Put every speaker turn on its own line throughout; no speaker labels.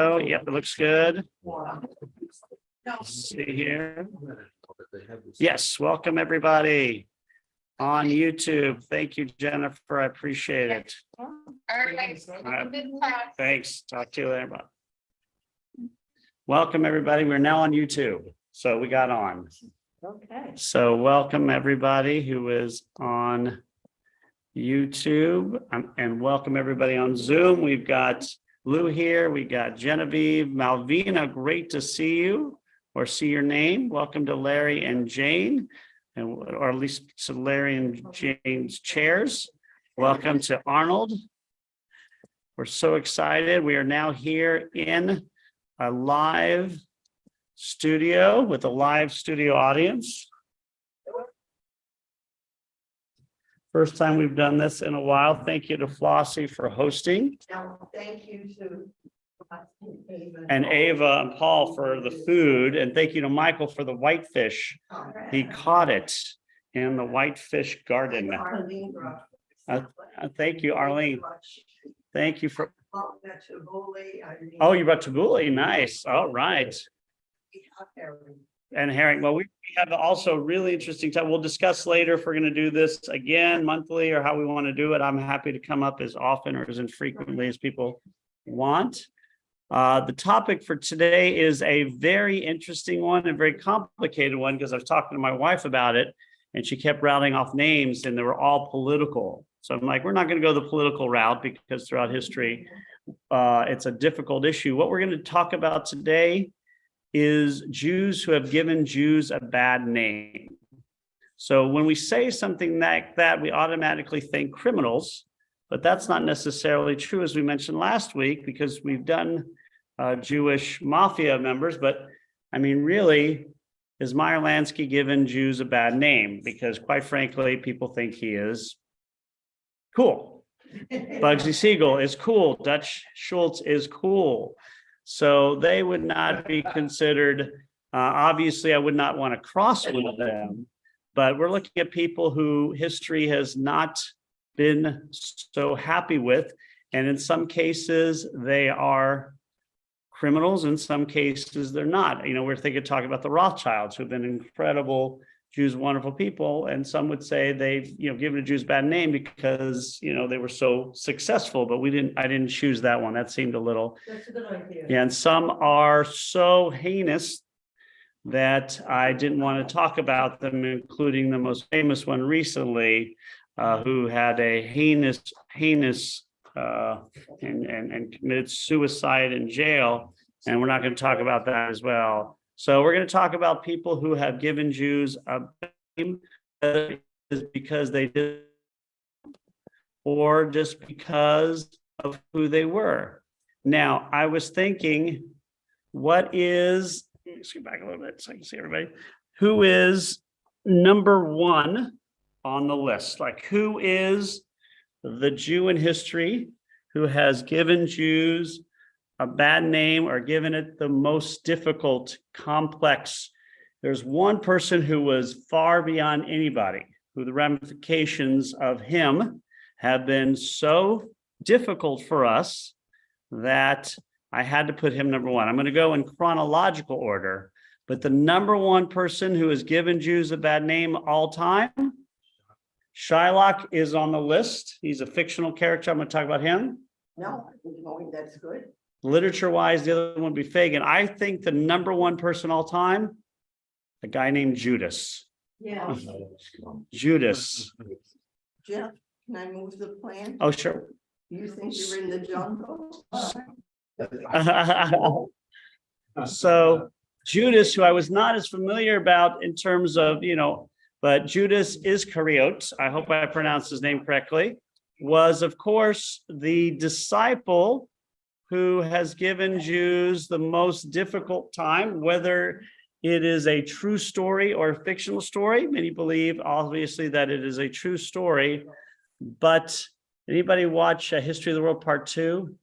Oh, yep, it looks good. Let's see here. Yes, welcome everybody on YouTube. Thank you, Jennifer. I appreciate it.
All right.
Thanks. Talk to you later. Bye. Welcome, everybody. We're now on YouTube. So we got on.
Okay.
So welcome everybody who is on YouTube and welcome everybody on Zoom. We've got Lou here. We got Genevieve, Malvina. Great to see you or see your name. Welcome to Larry and Jane, or at least to Larry and Jane's chairs. Welcome to Arnold. We're so excited. We are now here in a live studio with a live studio audience. First time we've done this in a while. Thank you to Flossie for hosting.
Thank you to
And Ava and Paul for the food. And thank you to Michael for the whitefish. He caught it in the whitefish garden. Thank you, Arlene. Thank you for. Oh, you brought tabbouleh. Nice. All right. And herring. Well, we have also really interesting time. We'll discuss later if we're going to do this again monthly or how we want to do it. I'm happy to come up as often or as infrequently as people want. The topic for today is a very interesting one and very complicated one because I was talking to my wife about it and she kept rattling off names and they were all political. So I'm like, we're not going to go the political route because throughout history, it's a difficult issue. What we're going to talk about today is Jews who have given Jews a bad name. So when we say something like that, we automatically think criminals, but that's not necessarily true, as we mentioned last week, because we've done Jewish mafia members. But I mean, really, is Meyer Lansky given Jews a bad name? Because quite frankly, people think he is cool. Bugsy Siegel is cool. Dutch Schultz is cool. So they would not be considered, obviously, I would not want to cross with them, but we're looking at people who history has not been so happy with. And in some cases, they are criminals. In some cases, they're not. You know, we're talking about the Rothschilds, who've been incredible Jews, wonderful people. And some would say they've, given the Jews a bad name because, they were so successful, but I didn't choose that one. That seemed a little. That's a good idea. Yeah, and some are so heinous that I didn't want to talk about them, including the most famous one recently, who had a heinous and committed suicide in jail. And we're not going to talk about that as well. So we're going to talk about people who have given Jews a name because they did, or just because of who they were. Now, I was thinking, let's get back a little bit so I can see everybody. Who is number one on the list? Like, who is the Jew in history who has given Jews a bad name or given it the most difficult, complex? There's one person who was far beyond anybody, who the ramifications of him have been so difficult for us that I had to put him number one. I'm going to go in chronological order, but the number one person who has given Jews a bad name all time, Shylock, is on the list. He's a fictional character. I'm going to talk about him.
No, that's good.
Literature-wise, the other one would be Fagin. I think the number one person all time, a guy named Judas.
Yeah.
Judas.
Jeff, can I move the plan?
Oh, sure.
You think you're in the jungle?
So Judas, who I was not as familiar about in terms of, but Judas Iscariot, I hope I pronounced his name correctly, was, of course, the disciple who has given Jews the most difficult time, whether it is a true story or a fictional story. Many believe, obviously, that it is a true story. But anybody watch History of the World Part 2?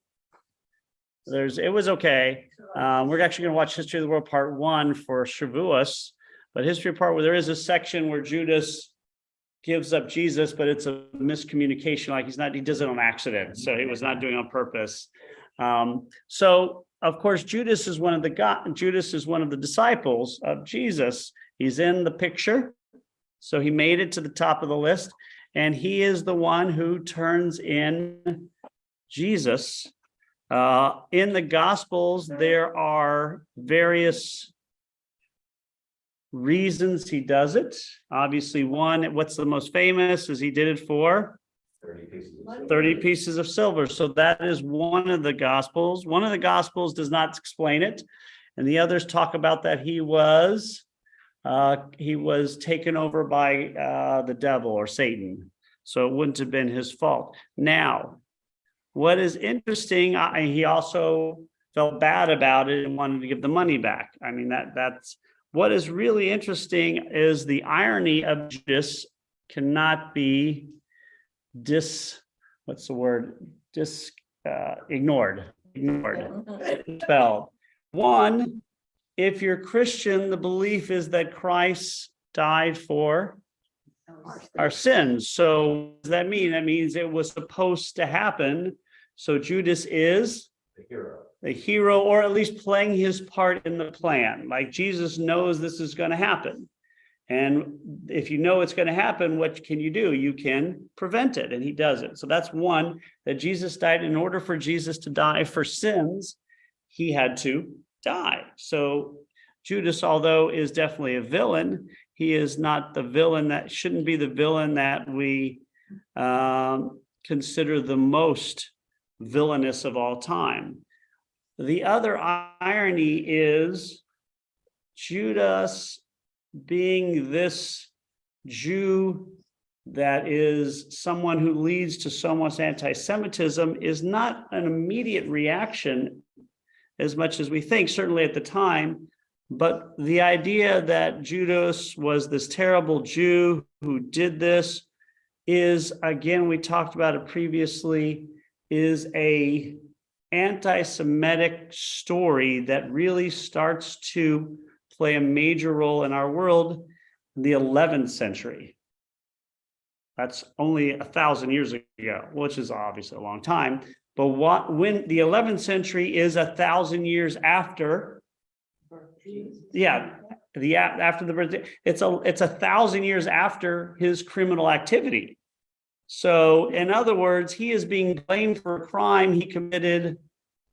It was okay. We're actually going to watch History of the World Part 1 for Shavuos. But History Part where there is a section where Judas gives up Jesus, but it's a miscommunication. Like he does it on accident. So he was not doing it on purpose. So of course, Judas is one of the disciples of Jesus. He's in the picture. So he made it to the top of the list, and he is the one who turns in Jesus. In the Gospels, there are various reasons he does it. Obviously, what's the most famous is he did it for 30 pieces of silver. So that is one of the Gospels. One of the Gospels does not explain it, and the others talk about that he was taken over by the devil or Satan. So it wouldn't have been his fault. Now, what is interesting, he also felt bad about it and wanted to give the money back. I mean, that's what is really interesting is the irony of Judas cannot be ignored, spelled. One, if you're Christian, the belief is that Christ died for our sins. So what does that mean? That means it was supposed to happen. So Judas is the hero, or at least playing his part in the plan. Like Jesus knows this is going to happen. And if you know it's going to happen, what can you do? You can prevent it, and he does it. So that's one, that Jesus died. In order for Jesus to die for sins, he had to die. So Judas, although is definitely a villain, he is not the villain that shouldn't be the villain that we consider the most villainous of all time. The other irony is Judas, being this Jew that is someone who leads to so much anti-Semitism, is not an immediate reaction as much as we think, certainly at the time. But the idea that Judas was this terrible Jew who did this is, again, we talked about it previously, is a anti-Semitic story that really starts to play a major role in our world in the 11th century. That's only 1,000 years ago, which is obviously a long time. But when the 11th century is 1,000 years after, after the birth, it's 1,000 years after his criminal activity. So in other words, he is being blamed for a crime he committed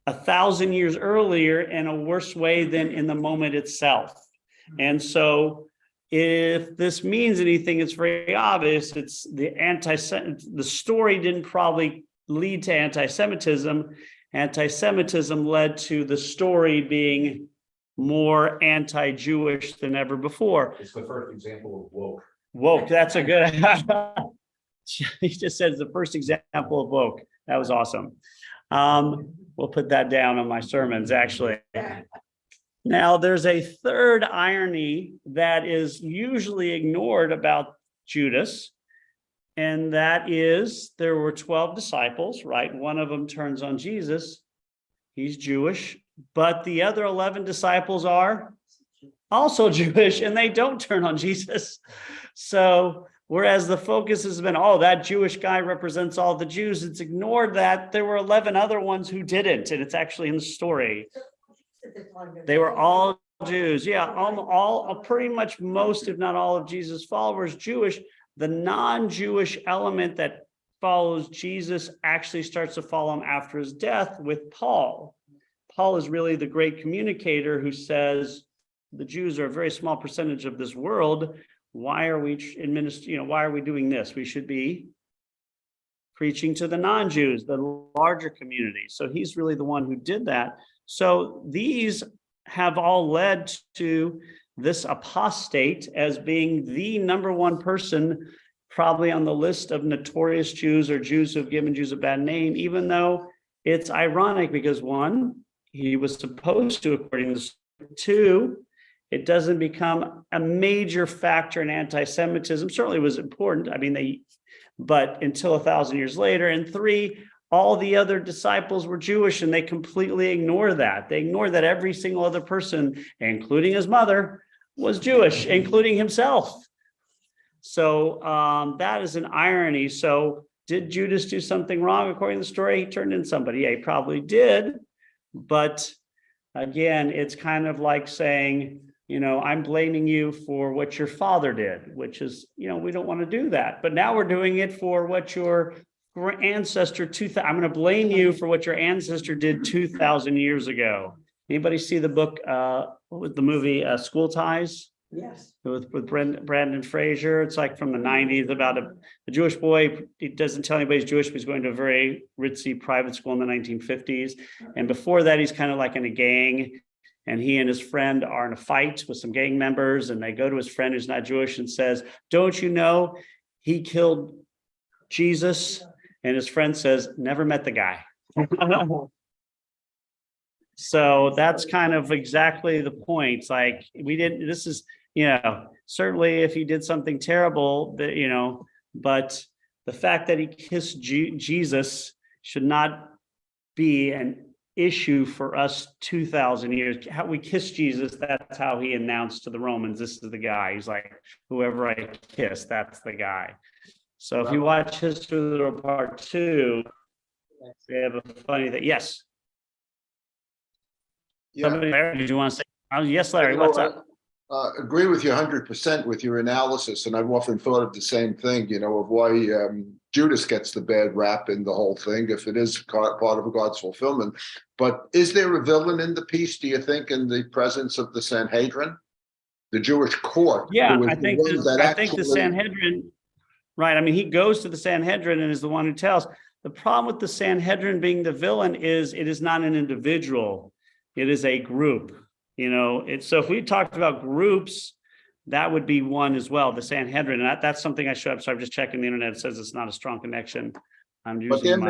1,000 years earlier in a worse way than in the moment itself. And so if this means anything, it's very obvious. It's the story didn't probably lead to anti-Semitism. Anti-Semitism led to the story being more anti-Jewish than ever before.
It's the first example of woke.
Woke, that's a good, he just said it's the first example of woke. That was awesome. We'll put that down on my sermons, actually. Now, there's a third irony that is usually ignored about Judas, and that is there were 12 disciples, right? One of them turns on Jesus. He's Jewish, but the other 11 disciples are also Jewish, and they don't turn on Jesus. So whereas the focus has been, oh, that Jewish guy represents all the Jews, it's ignored that there were 11 other ones who didn't, and it's actually in the story. They were all Jews. Yeah, all pretty much most, if not all, of Jesus' followers Jewish. The non-Jewish element that follows Jesus actually starts to follow him after his death with Paul. Paul is really the great communicator who says the Jews are a very small percentage of this world. Why are we why are we doing this? We should be preaching to the non-Jews, the larger community. So he's really the one who did that. So these have all led to this apostate as being the number one person probably on the list of notorious Jews or Jews who have given Jews a bad name, even though it's ironic because one, he was supposed to, according to two, it doesn't become a major factor in anti-Semitism. Certainly it was important. I mean, but until 1,000 years later. And three, all the other disciples were Jewish, and they completely ignore that. They ignore that every single other person, including his mother, was Jewish, including himself. So that is an irony. So did Judas do something wrong according to the story? He turned in somebody. Yeah, he probably did. But again, it's kind of like saying, I'm blaming you for what your father did, which is, we don't want to do that. But now we're doing it for what your ancestor, I'm going to blame you for what your ancestor did 2,000 years ago. Anybody see the book, what was the movie, School Ties?
Yes.
With Brandon Fraser. It's like from the 90s about a Jewish boy. He doesn't tell anybody he's Jewish, but he's going to a very ritzy private school in the 1950s. And before that, he's kind of like in a gang. And he and his friend are in a fight with some gang members. And they go to his friend who's not Jewish and says, don't you know he killed Jesus? And his friend says, never met the guy. So that's kind of exactly the point. It's like, this is, certainly if he did something terrible, that, but the fact that he kissed Jesus should not be an issue for us 2,000 years. How we kiss Jesus, that's how he announced to the Romans, this is the guy. He's like, whoever I kiss, that's the guy. So if you watch History of the World Part 2, we have a funny thing. Yes.
Yeah.
Somebody, Larry, did you want to say? Yes, Larry,
You know,
what's up?
Agree with you 100% with your analysis, and I've often thought of the same thing, of why Judas gets the bad rap in the whole thing, if it is part of God's fulfillment. But is there a villain in the piece, do you think, in the presence of the Sanhedrin, the Jewish court?
Yeah,
who is
I
the
think
one that
the Sanhedrin, right? I mean, he goes to the Sanhedrin and is the one who tells. The problem with the Sanhedrin being the villain is it is not an individual. It is a group, so if we talked about groups, that would be one as well, the Sanhedrin. And that's something I showed up. So I'm just checking the internet. It says it's not a strong connection. I'm
But
using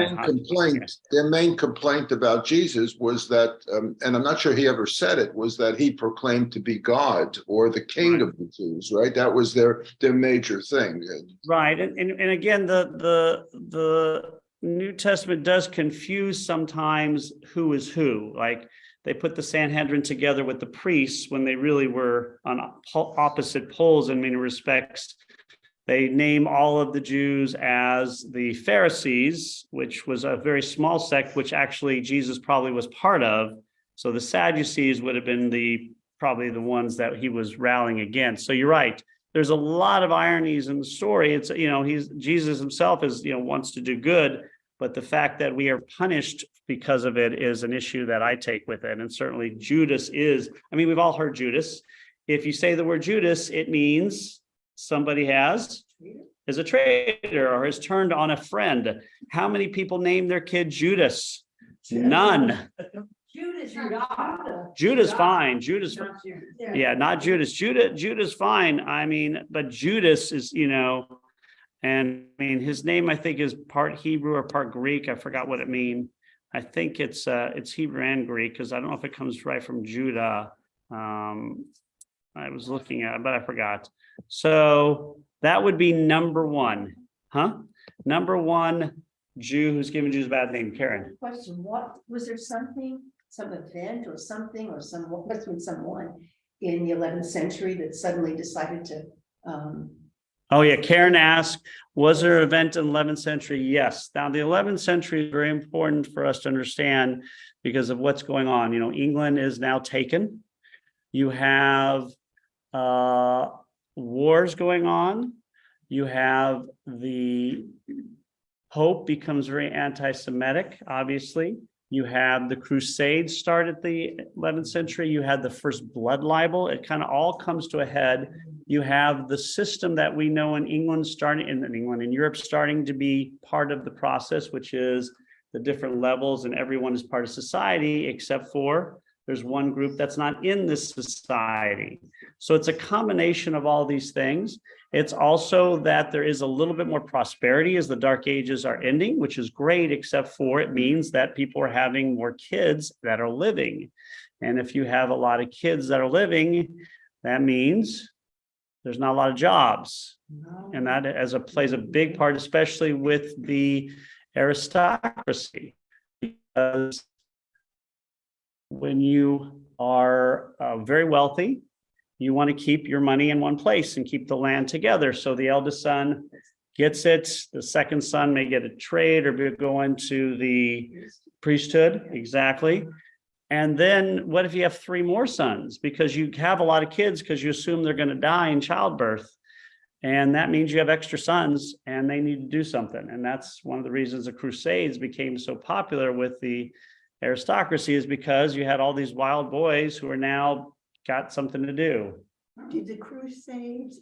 their main complaint about Jesus was that, and I'm not sure he ever said it, was that he proclaimed to be God or the king of the Jews, right? That was their major thing.
Right. And again, the New Testament does confuse sometimes who is who. Like, they put the Sanhedrin together with the priests when they really were on opposite poles in many respects. They name all of the Jews as the Pharisees, which was a very small sect, which actually Jesus probably was part of. So the Sadducees would have been probably the ones that he was rallying against. So you're right. There's a lot of ironies in the story. It's, Jesus himself wants to do good, but the fact that we are punished because of it is an issue that I take with it. And certainly Judas is, we've all heard Judas. If you say the word Judas, it means somebody is a traitor or has turned on a friend. How many people name their kid Judas? None. Judas fine. Judas. Yeah, not Judas. Judas fine. But Judas is, and his name, I think, is part Hebrew or part Greek. I forgot what it means. I think it's Hebrew and Greek, because I don't know if it comes right from Judah. I was looking at it, but I forgot. So that would be number one. Number one Jew who's given Jews a bad name. Karen.
Question, what was there some event or something, or someone in the 11th century that suddenly decided to
Oh yeah, Karen asked, was there an event in the 11th century? Yes. Now the 11th century is very important for us to understand because of what's going on. England is now taken. You have wars going on. You have the Pope becomes very anti-Semitic, obviously. You have the Crusades start at the 11th century. You had the first blood libel. It kind of all comes to a head. You have the system that we know in England in Europe starting to be part of the process, which is the different levels, and everyone is part of society, except for there's one group that's not in this society. So it's a combination of all these things. It's also that there is a little bit more prosperity as the Dark Ages are ending, which is great, except for it means that people are having more kids that are living. And if you have a lot of kids that are living, that means there's not a lot of jobs. And that plays a big part, especially with the aristocracy. Because when you are very wealthy, you want to keep your money in one place and keep the land together. So the eldest son gets it. The second son may get a trade or go into the priesthood. Exactly. And then what if you have 3 more sons? Because you have a lot of kids because you assume they're going to die in childbirth. And that means you have extra sons and they need to do something. And that's one of the reasons the Crusades became so popular with the aristocracy, is because you had all these wild boys who are now got something to do.
Did the Crusades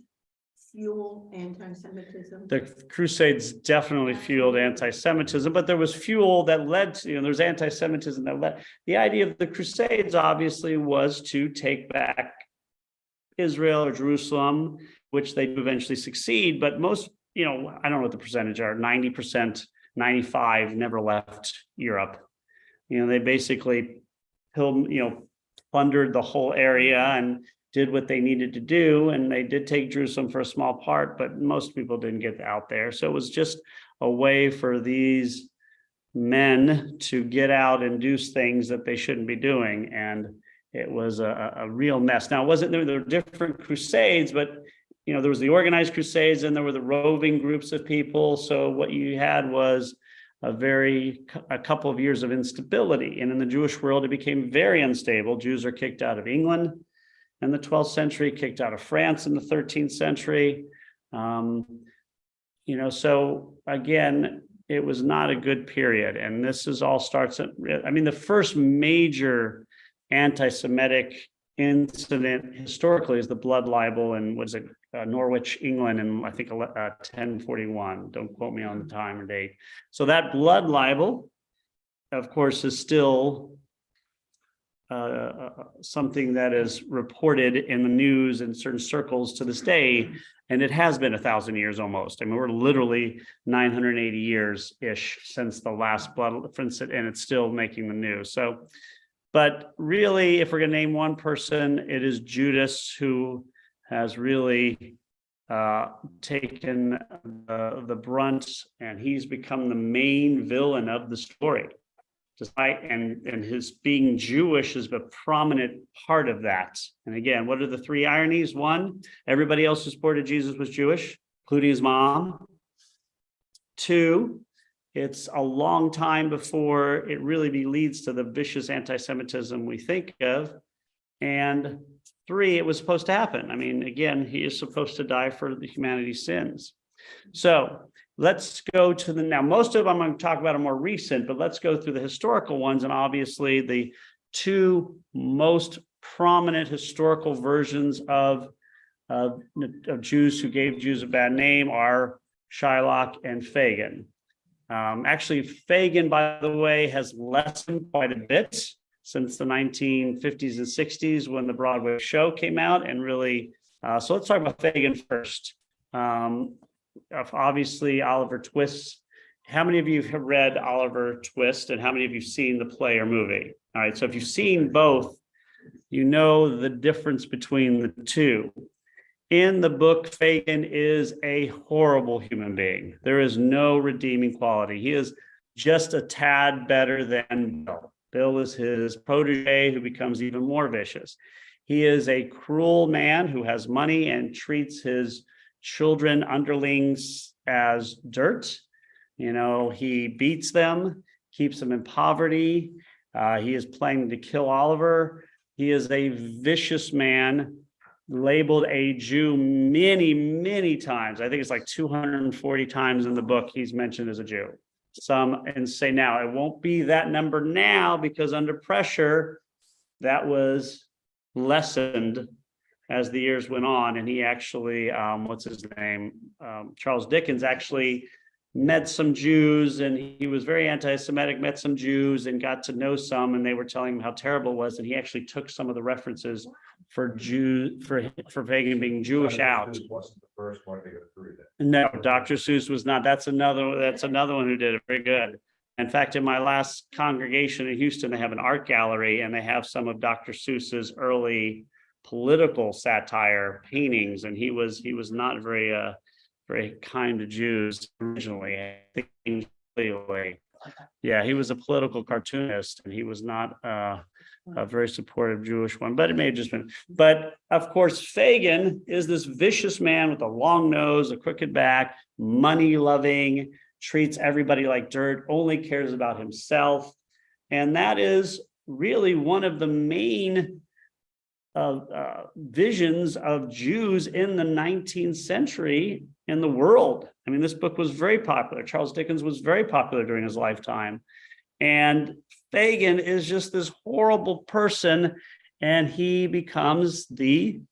fuel anti-Semitism?
The Crusades definitely fueled anti-Semitism, but there was fuel that led to, there was anti-Semitism that led. The idea of the Crusades obviously was to take back Israel or Jerusalem, which they eventually succeed. But most, I don't know what the percentage are, 90%, 95 never left Europe. They basically plundered the whole area and did what they needed to do. And they did take Jerusalem for a small part, but most people didn't get out there. So it was just a way for these men to get out and do things that they shouldn't be doing. And it was a real mess. Now, there were different crusades, but there was the organized crusades and there were the roving groups of people. So what you had was a couple of years of instability. And in the Jewish world, it became very unstable. Jews are kicked out of England in the 12th century, kicked out of France in the 13th century. So again, it was not a good period. And this is all starts at, the first major anti-Semitic incident historically is the blood libel in Norwich, England, in I think 1041. Don't quote me on the time or date. So that blood libel, of course, is still something that is reported in the news in certain circles to this day, and it has been 1,000 years almost. We're literally 980 years ish since the last blood incident, and it's still making the news. So. But really, if we're going to name one person, it is Judas, who has really taken the brunt, and he's become the main villain of the story. Despite and his being Jewish is a prominent part of that. And again, what are the 3 ironies? 1, everybody else who supported Jesus was Jewish, including his mom. 2, it's a long time before it really leads to the vicious anti-Semitism we think of. And 3, it was supposed to happen. Again, he is supposed to die for the humanity's sins. So let's go to now, most of them I'm going to talk about are more recent, but let's go through the historical ones. And obviously the 2 most prominent historical versions of Jews who gave Jews a bad name are Shylock and Fagin. Actually, Fagin, by the way, has lessened quite a bit since the 1950s and 60s when the Broadway show came out, and really, so let's talk about Fagin first. Obviously, Oliver Twist. How many of you have read Oliver Twist, and how many of you have seen the play or movie? All right, so if you've seen both, you know the difference between the 2. In the book, Fagin is a horrible human being. There is no redeeming quality. He is just a tad better than Bill. Bill is his protege who becomes even more vicious. He is a cruel man who has money and treats his children, underlings, as dirt. He beats them, keeps them in poverty. He is planning to kill Oliver. He is a vicious man, labeled a Jew many, many times. I think it's like 240 times in the book he's mentioned as a Jew. Some and say now it won't be that number now, because under pressure that was lessened as the years went on. And he actually, Charles Dickens actually met some Jews, and he was very anti-Semitic, met some Jews and got to know some, and they were telling him how terrible it was. And he actually took some of the references for Fagin being Jewish out.
This wasn't the first one they got through that.
No, Dr. Seuss was not. That's another one who did it very good. In fact, in my last congregation in Houston, they have an art gallery, and they have some of Dr. Seuss's early political satire paintings, and he was not very kind to Jews originally. I think he was a political cartoonist, and he was not a very supportive Jewish one, but it may have just been. But of course, Fagin is this vicious man with a long nose, a crooked back, money loving, treats everybody like dirt, only cares about himself. And that is really one of the main visions of Jews in the 19th century in the world. I mean, this book was very popular. Charles Dickens was very popular during his lifetime. And Fagin is just this horrible person, and he becomes the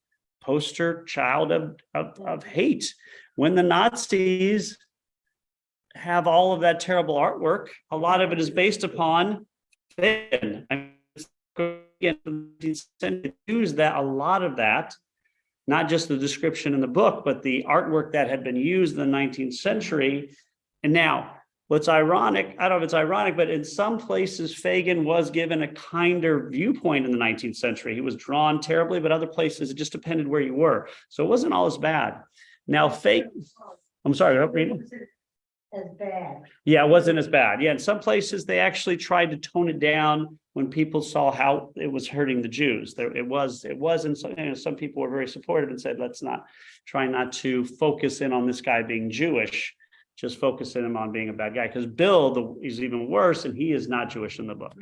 poster child of hate. When the Nazis have all of that terrible artwork, a lot of it is based upon Fagin. I mean, use that, a lot of that, not just the description in the book, but the artwork that had been used in the 19th century. And now, what's ironic, I don't know if it's ironic, but in some places, Fagin was given a kinder viewpoint in the 19th century. He was drawn terribly, but other places, it just depended where you were. So it wasn't all as bad. Now, I'm sorry, don't read it.
As bad.
Yeah, it wasn't as bad. Yeah, in some places, they actually tried to tone it down when people saw how it was hurting the Jews. It wasn't, some people were very supportive and said, let's try not to focus in on this guy being Jewish, just focus in on being a bad guy. Because Bill is even worse, and he is not Jewish in the book.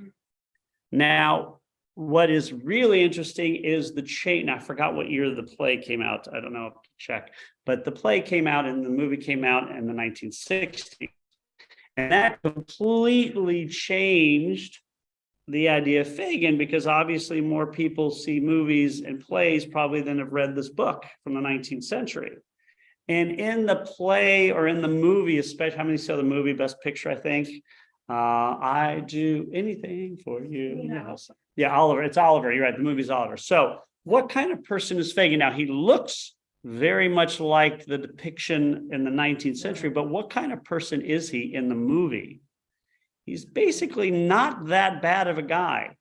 Now, what is really interesting is the change. I forgot what year the play came out. I don't know, check. But the play came out and the movie came out in the 1960s. And that completely changed the idea of Fagin, because obviously more people see movies and plays probably than have read this book from the 19th century. And in the play or in the movie, especially, how many saw the movie Best Picture, I think? I do anything for you. Yeah, Oliver. It's Oliver. You're right. The movie's Oliver. So what kind of person is Fagin? Now, he looks very much like the depiction in the 19th century, but what kind of person is he in the movie? He's basically not that bad of a guy.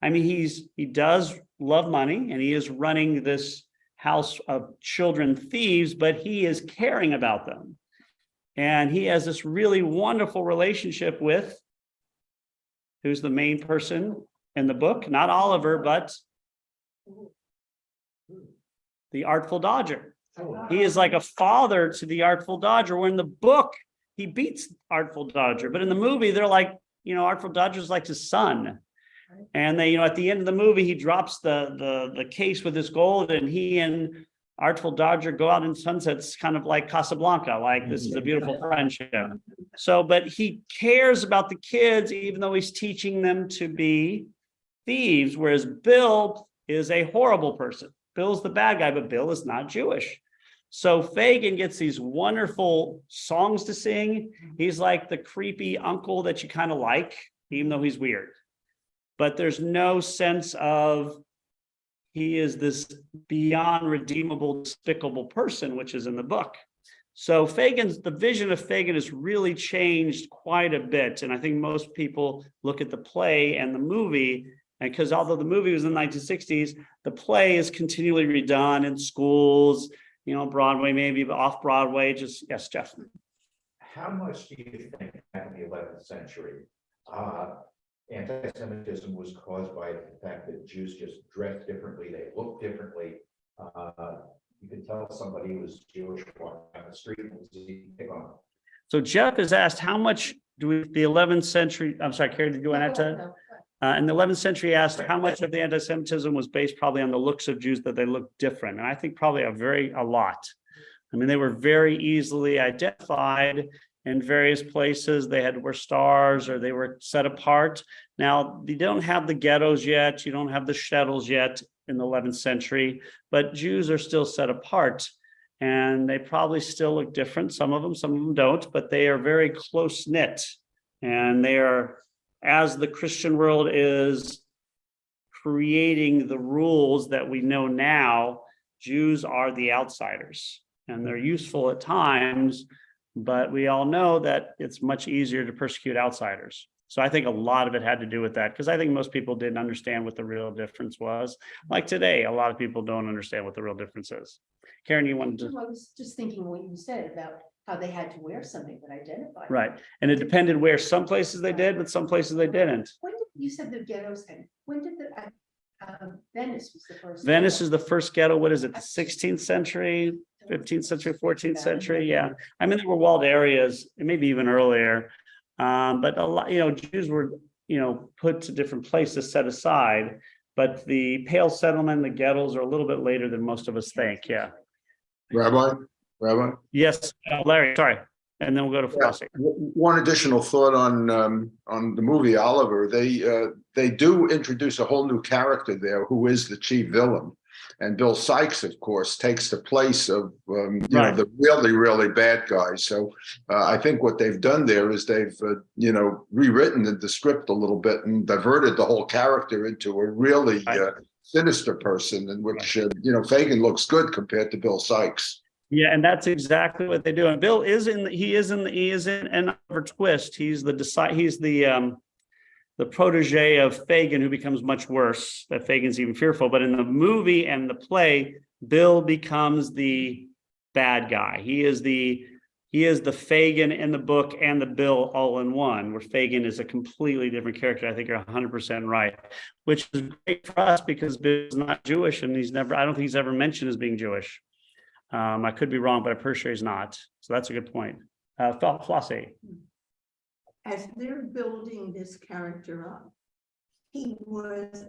I mean, he does love money, and he is running this house of children thieves, but he is caring about them. And he has this really wonderful relationship with, who's the main person in the book? Not Oliver, but the Artful Dodger. He is like a father to the Artful Dodger, where in the book, he beats Artful Dodger. But in the movie, they're like, Artful Dodger's like his son. And they, at the end of the movie, he drops the case with his gold, and he and Artful Dodger go out in sunsets, kind of like Casablanca, like this is a beautiful friendship. So, but he cares about the kids, even though he's teaching them to be thieves, whereas Bill is a horrible person. Bill's the bad guy, but Bill is not Jewish. So Fagin gets these wonderful songs to sing. He's like the creepy uncle that you kind of like, even though he's weird. But there's no sense of he is this beyond redeemable, despicable person, which is in the book. So the vision of Fagin has really changed quite a bit. And I think most people look at the play and the movie, and because although the movie was in the 1960s, the play is continually redone in schools, Broadway, maybe, but off Broadway, yes, Jeff.
How much do you think back in the 11th century, anti-Semitism was caused by the fact that Jews just dressed differently, they looked differently? You could tell somebody was Jewish walking down the street and was easy to pick on.
So Jeff has asked, how much the 11th century, I'm sorry, Carrie, did you want to? In the 11th century, asked how much of the anti-Semitism was based probably on the looks of Jews, that they looked different. And I think probably a lot. I mean, they were very easily identified in various places. They had to wear stars, or they were set apart. Now, you don't have the ghettos yet. You don't have the shtetls yet in the 11th century, but Jews are still set apart, and they probably still look different. Some of them don't, but they are very close knit, and they are, as the Christian world is creating the rules that we know now, Jews are the outsiders, and they're useful at times, but we all know that it's much easier to persecute outsiders. So I think a lot of it had to do with that, because I think most people didn't understand what the real difference was. Like today, a lot of people don't understand what the real difference is. Karen, you wanted to?
I was just thinking what you said about how they had to wear something that identified.
Right. And it depended where. Some places they did, but some places they didn't.
When did you said the ghettos and when did Venice was the first?
Venice is the first ghetto. What is it? The 16th century, 15th century, 14th century. Yeah. I mean, there were walled areas, maybe even earlier. But a lot, Jews were put to different places, set aside. But the Pale Settlement, the Gettles are a little bit later than most of us think. Yeah.
Rabbi?
Yes, Larry, sorry. And then we'll go to Flossie.
One additional thought on the movie Oliver. They do introduce a whole new character there who is the chief villain. And Bill Sykes, of course, takes the place of the really, really bad guy. So I think what they've done there is they've rewritten the script a little bit and diverted the whole character into a really sinister person, in which Fagin looks good compared to Bill Sykes.
Yeah, and that's exactly what they do. And Bill is in Oliver Twist. He's the protege of Fagin, who becomes much worse. That Fagin's even fearful. But in the movie and the play, Bill becomes the bad guy. He is the Fagin in the book and the Bill all in one, where Fagin is a completely different character. I think you're 100% right, which is great for us because Bill is not Jewish, and I don't think he's ever mentioned as being Jewish. I could be wrong, but I'm pretty sure he's not. So that's a good point. Flossie.
As they're building this character up, he was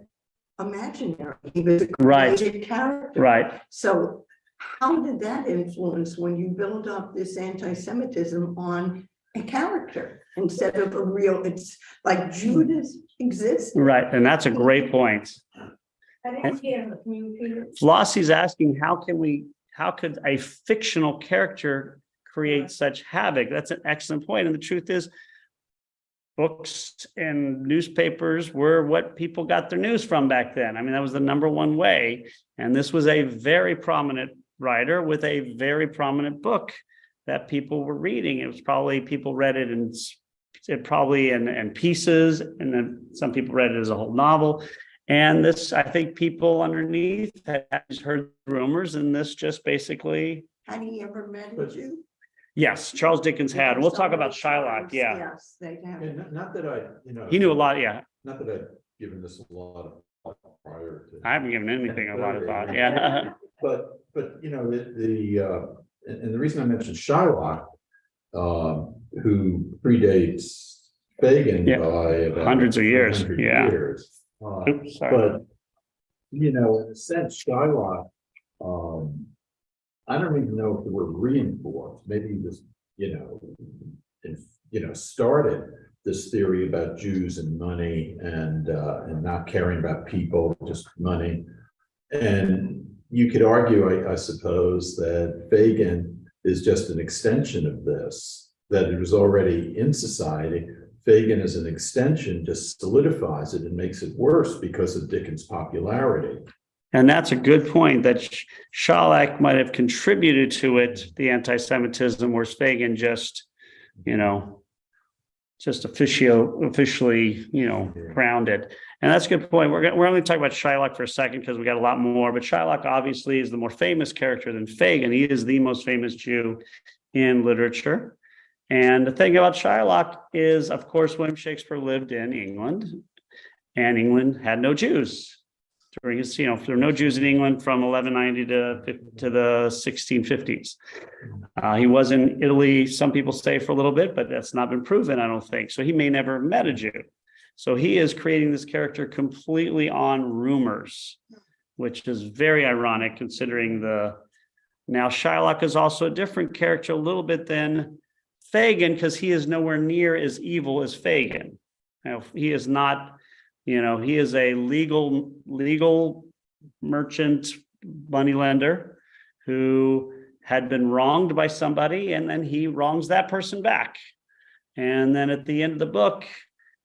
imaginary. He was a created character.
Right.
So how did that influence when you build up this anti-Semitism on a character instead of a real? It's like Judas exists.
Right, and that's a great point. Flossie's asking, how could a fictional character create such havoc? That's an excellent point. And the truth is, books and newspapers were what people got their news from back then. I mean, that was the number one way. And this was a very prominent writer with a very prominent book that people were reading. It was probably, people read it in pieces, and then some people read it as a whole novel. And this, I think people underneath had heard rumors, and this just basically.
Had he ever met a Jew?
Yes, Charles Dickens had. And we'll talk about Shylock. Yeah.
Yes, they have.
And not that I,
He knew a lot. Yeah.
Not that I've given this a lot of thought prior to.
I haven't given anything a lot of thought. Yeah.
But and the reason I mentioned Shylock, who predates Fagin by about
hundreds of years.
100
Yeah.
years.
Oops, sorry.
But in a sense, Shylock, I don't even know if the word reinforced, maybe he was, started this theory about Jews and money and not caring about people, just money. And you could argue, I suppose, that Fagin is just an extension of this, that it was already in society. Fagin as an extension just solidifies it and makes it worse because of Dickens' popularity.
And that's a good point, that Shylock might have contributed to it, the anti-Semitism, whereas Fagin just officially, crowned it. And that's a good point. We're only talking about Shylock for a second because we got a lot more, but Shylock obviously is the more famous character than Fagin. He is the most famous Jew in literature. And the thing about Shylock is, of course, William Shakespeare lived in England, and England had no Jews during his, there were no Jews in England from 1190 to the 1650s. He was in Italy, some people say, for a little bit, but that's not been proven, I don't think. So he may never have met a Jew. So he is creating this character completely on rumors, which is very ironic considering now Shylock is also a different character a little bit than Fagin, because he is nowhere near as evil as Fagin. He is not, he is a legal merchant moneylender who had been wronged by somebody, and then he wrongs that person back. And then at the end of the book,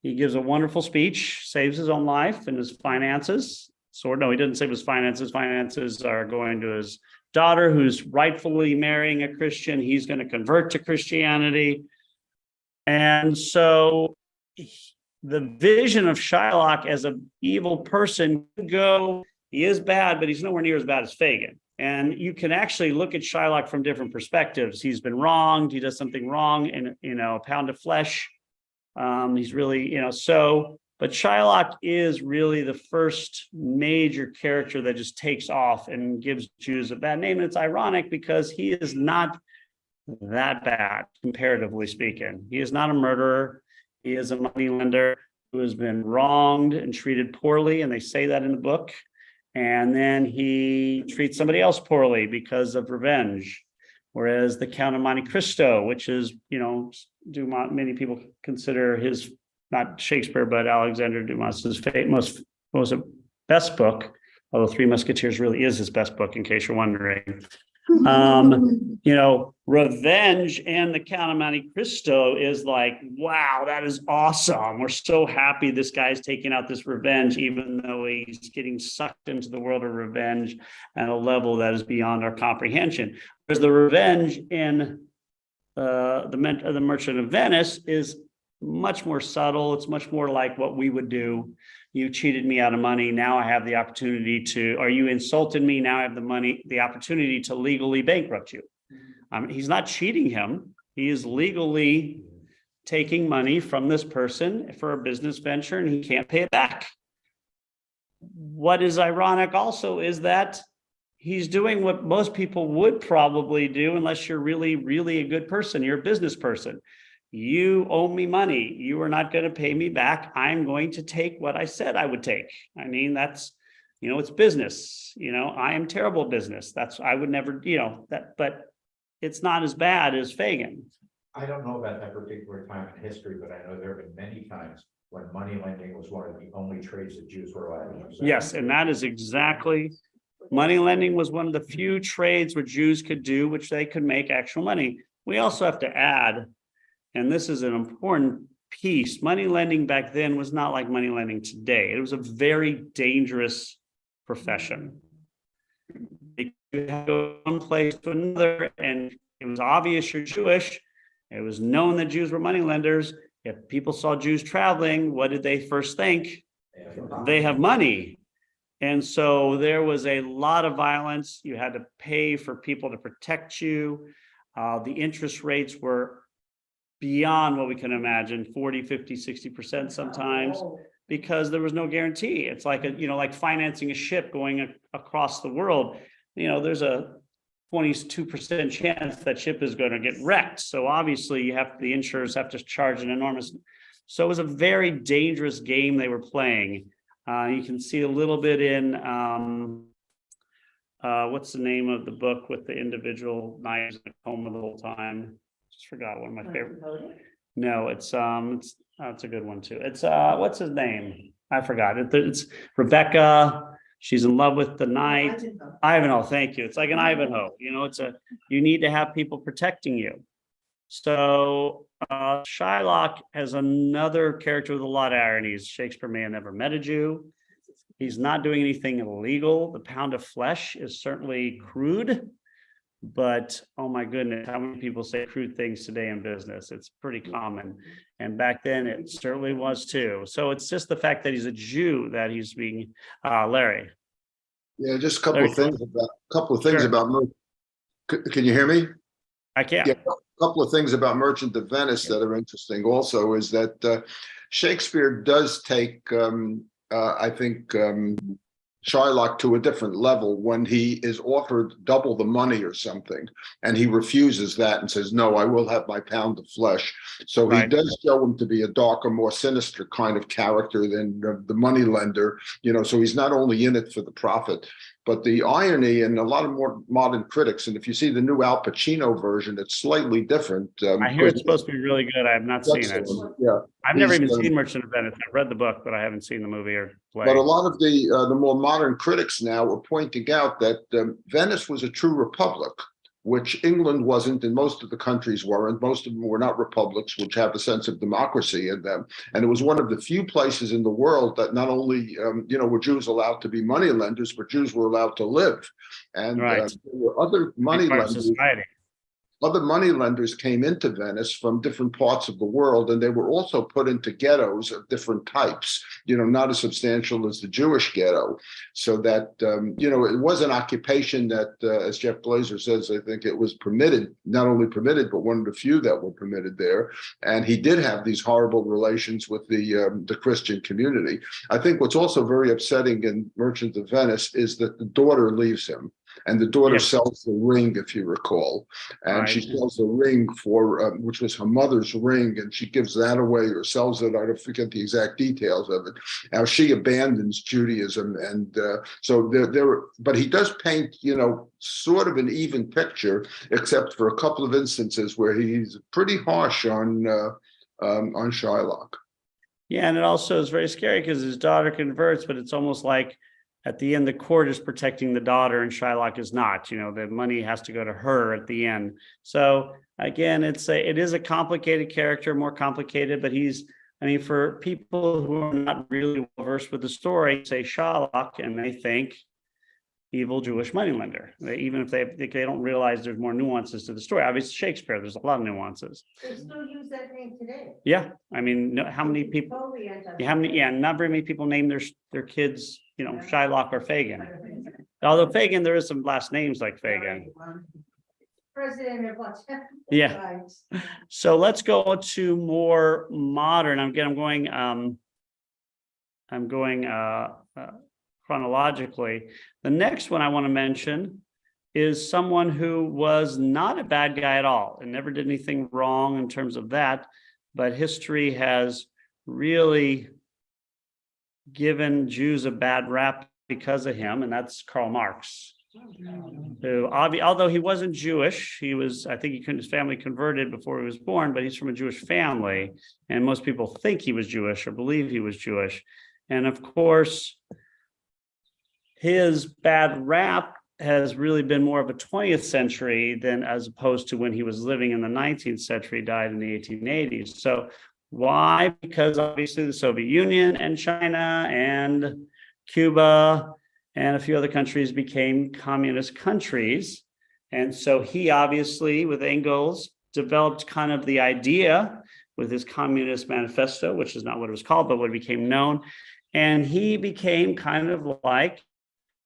he gives a wonderful speech, saves his own life and his finances. So no, he didn't save his finances. Finances are going to his daughter, who's rightfully marrying a Christian. He's going to convert to Christianity. And so the vision of Shylock as an evil person could go, he is bad, but he's nowhere near as bad as Fagin. And you can actually look at Shylock from different perspectives. He's been wronged. He does something wrong in, a pound of flesh. He's really, but Shylock is really the first major character that just takes off and gives Jews a bad name. And it's ironic because he is not that bad, comparatively speaking. He is not a murderer. He is a moneylender. who has been wronged and treated poorly, and they say that in the book. And then he treats somebody else poorly because of revenge. Whereas the Count of Monte Cristo, which is, Dumas, many people consider his, not Shakespeare, but Alexander Dumas's most best book, although Three Musketeers really is his best book, in case you're wondering. Revenge and the Count of Monte Cristo is like, wow, that is awesome. We're so happy this guy's taking out this revenge, even though he's getting sucked into the world of revenge at a level that is beyond our comprehension. Whereas the revenge in the Merchant of Venice is much more subtle. It's much more like what we would do. You cheated me out of money. Now I have the opportunity to, or you insulted me. Now I have the opportunity to legally bankrupt you. He's not cheating him. He is legally taking money from this person for a business venture, and he can't pay it back. What is ironic also is that he's doing what most people would probably do, unless you're really, really a good person. You're a business person. You owe me money. You are not going to pay me back. I'm going to take what I said I would take. I mean, that's, it's business. I am terrible at business. I would never, but it's not as bad as Fagin.
I don't know about that particular time in history, but I know there have been many times when money lending was one of the only trades that Jews were allowed to use.
Yes, and that is exactly, money lending was one of the few trades where Jews could do, which they could make actual money. We also have to add, and this is an important piece, money lending back then was not like money lending today. It was a very dangerous profession. You had to go from one place to another, and it was obvious you're Jewish. It was known that Jews were money lenders. If people saw Jews traveling, what did they first think? They have money. And so there was a lot of violence. You had to pay for people to protect you. The interest rates were beyond what we can imagine, 40, 50, 60% sometimes, because there was no guarantee. It's like like financing a ship going across the world. There's a 22% chance that ship is going to get wrecked. So obviously the insurers have to charge an enormous. So it was a very dangerous game they were playing. You can see a little bit in what's the name of the book with the individual knives in a coma the whole time? Just forgot one of my favorite. No, it's a good one too. It's what's his name? I forgot. It's Rebecca. She's in love with the knight. Ivanhoe, thank you. It's like an Ivanhoe. You need to have people protecting you. So Shylock has another character with a lot of ironies. Shakespeare may have never met a Jew. He's not doing anything illegal. The pound of flesh is certainly crude, but oh my goodness, how many people say crude things today in business? It's pretty common. And back then it certainly was too. So it's just the fact that he's a Jew that he's being, Larry.
Yeah, just a couple of things
Sure.
about, can you hear me?
I can't.
Yeah, a couple of things about Merchant of Venice that are interesting also is that Shakespeare does take, I think, Shylock to a different level when he is offered double the money or something, and he refuses that and says, no, I will have my pound of flesh. So he does show him to be a darker, more sinister kind of character than the money lender, so he's not only in it for the profit. But the irony, and a lot of more modern critics, and if you see the new Al Pacino version, it's slightly different.
I hear it's supposed to be really good. I have not seen it.
Yeah,
I've never even seen Merchant of Venice. I've read the book, but I haven't seen the movie or play.
but a lot of the more modern critics now are pointing out that Venice was a true republic, which England wasn't, and most of the countries weren't. Most of them were not republics, which have a sense of democracy in them. And it was one of the few places in the world that not only, were Jews allowed to be money lenders, but Jews were allowed to live. And there were other money lenders. Other money lenders came into Venice from different parts of the world, and they were also put into ghettos of different types, not as substantial as the Jewish ghetto. So that, it was an occupation that, as Jeff Blazer says, I think it was permitted, not only permitted, but one of the few that were permitted there. And he did have these horrible relations with the Christian community. I think what's also very upsetting in Merchant of Venice is that the daughter leaves him. And the daughter
Yes.
sells the ring, if you recall. And she
Right.
sells the ring for, which was her mother's ring, and she gives that away or sells it. I don't forget the exact details of it. Now she abandons Judaism, and so but he does paint, sort of an even picture, except for a couple of instances where he's pretty harsh on Shylock.
Yeah, and it also is very scary because his daughter converts, but it's almost like at the end, the court is protecting the daughter and Shylock is not. The money has to go to her at the end. So again, it is a complicated character, more complicated, but for people who are not really well versed with the story, say Shylock, and they think evil Jewish moneylender. Even if they don't realize there's more nuances to the story. Obviously, Shakespeare, there's a lot of nuances.
They still use that name today.
Yeah, how many people?
Totally anti-
Yeah, not very many people name their kids, Shylock or Fagin. Although Fagin, there is some last names like Fagin.
President of what's.
Yeah. So let's go to more modern. I'm going chronologically. The next one I want to mention is someone who was not a bad guy at all and never did anything wrong in terms of that, but history has really given Jews a bad rap because of him, and that's Karl Marx. Who, although he wasn't Jewish, I think his family converted before he was born, but he's from a Jewish family, and most people think he was Jewish or believe he was Jewish. And of course, his bad rap has really been more of a 20th century than as opposed to when he was living in the 19th century, died in the 1880s. So why? Because obviously the Soviet Union and China and Cuba and a few other countries became communist countries. And so he obviously, with Engels, developed kind of the idea with his Communist Manifesto, which is not what it was called, but what became known. And he became kind of like,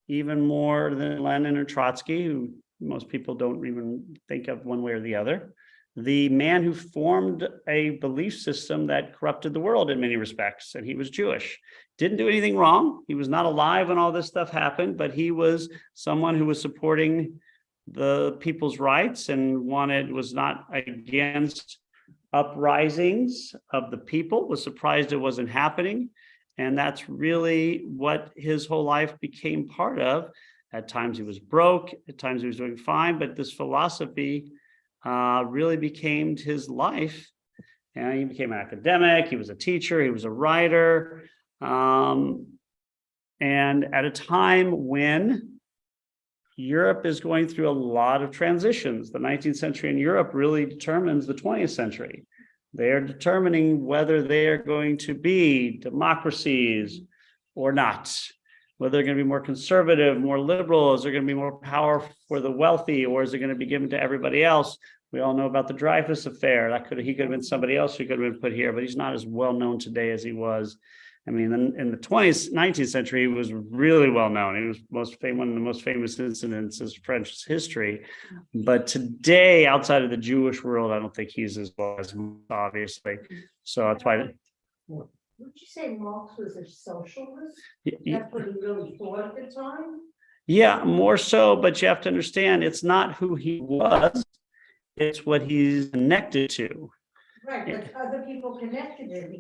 even more than Lenin or Trotsky, who most people don't even think of one way or the other, the man who formed a belief system that corrupted the world in many respects, and he was Jewish. Didn't do anything wrong. He was not alive when all this stuff happened, but he was someone who was supporting the people's rights and was not against uprisings of the people, was surprised it wasn't happening. And that's really what his whole life became part of. At times he was broke, at times he was doing fine, but this philosophy really became his life. And he became an academic, he was a teacher, he was a writer. And at a time when Europe is going through a lot of transitions, the 19th century in Europe really determines the 20th century. They are determining whether they are going to be democracies or not, whether they're going to be more conservative, more liberal, is there going to be more power for the wealthy, or is it going to be given to everybody else? We all know about the Dreyfus affair. He could have been somebody else who could have been put here, but he's not as well known today as he was. In the 19th century, he was really well known. He was one of the most famous incidents in French history. But today, outside of the Jewish world, I don't think he's as well as obviously. So that's why.
Would you say Marx was a socialist?
Yeah,
That's what he really thought at the time?
yeah, more so. But you have to understand, it's not who he was; it's what he's connected to.
Right, but other people connected it.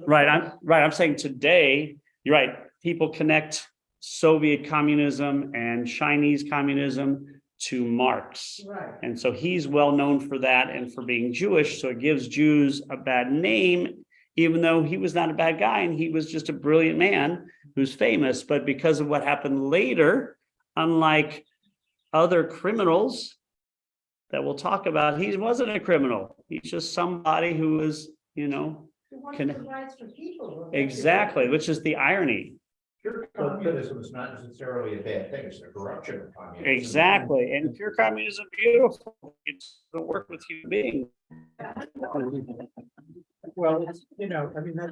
Right. I'm saying today, you're right. People connect Soviet communism and Chinese communism to Marx.
Right.
And so he's well known for that and for being Jewish. So it gives Jews a bad name, even though he was not a bad guy and he was just a brilliant man who's famous. But because of what happened later, unlike other criminals that we'll talk about, he wasn't a criminal. He's just somebody who was,
He wanted the rights for people.
exactly, which is the irony.
Pure communism is not necessarily a bad thing, it's the corruption of communism.
Exactly. And pure communism is beautiful. It doesn't work with human beings.
Well, that's I think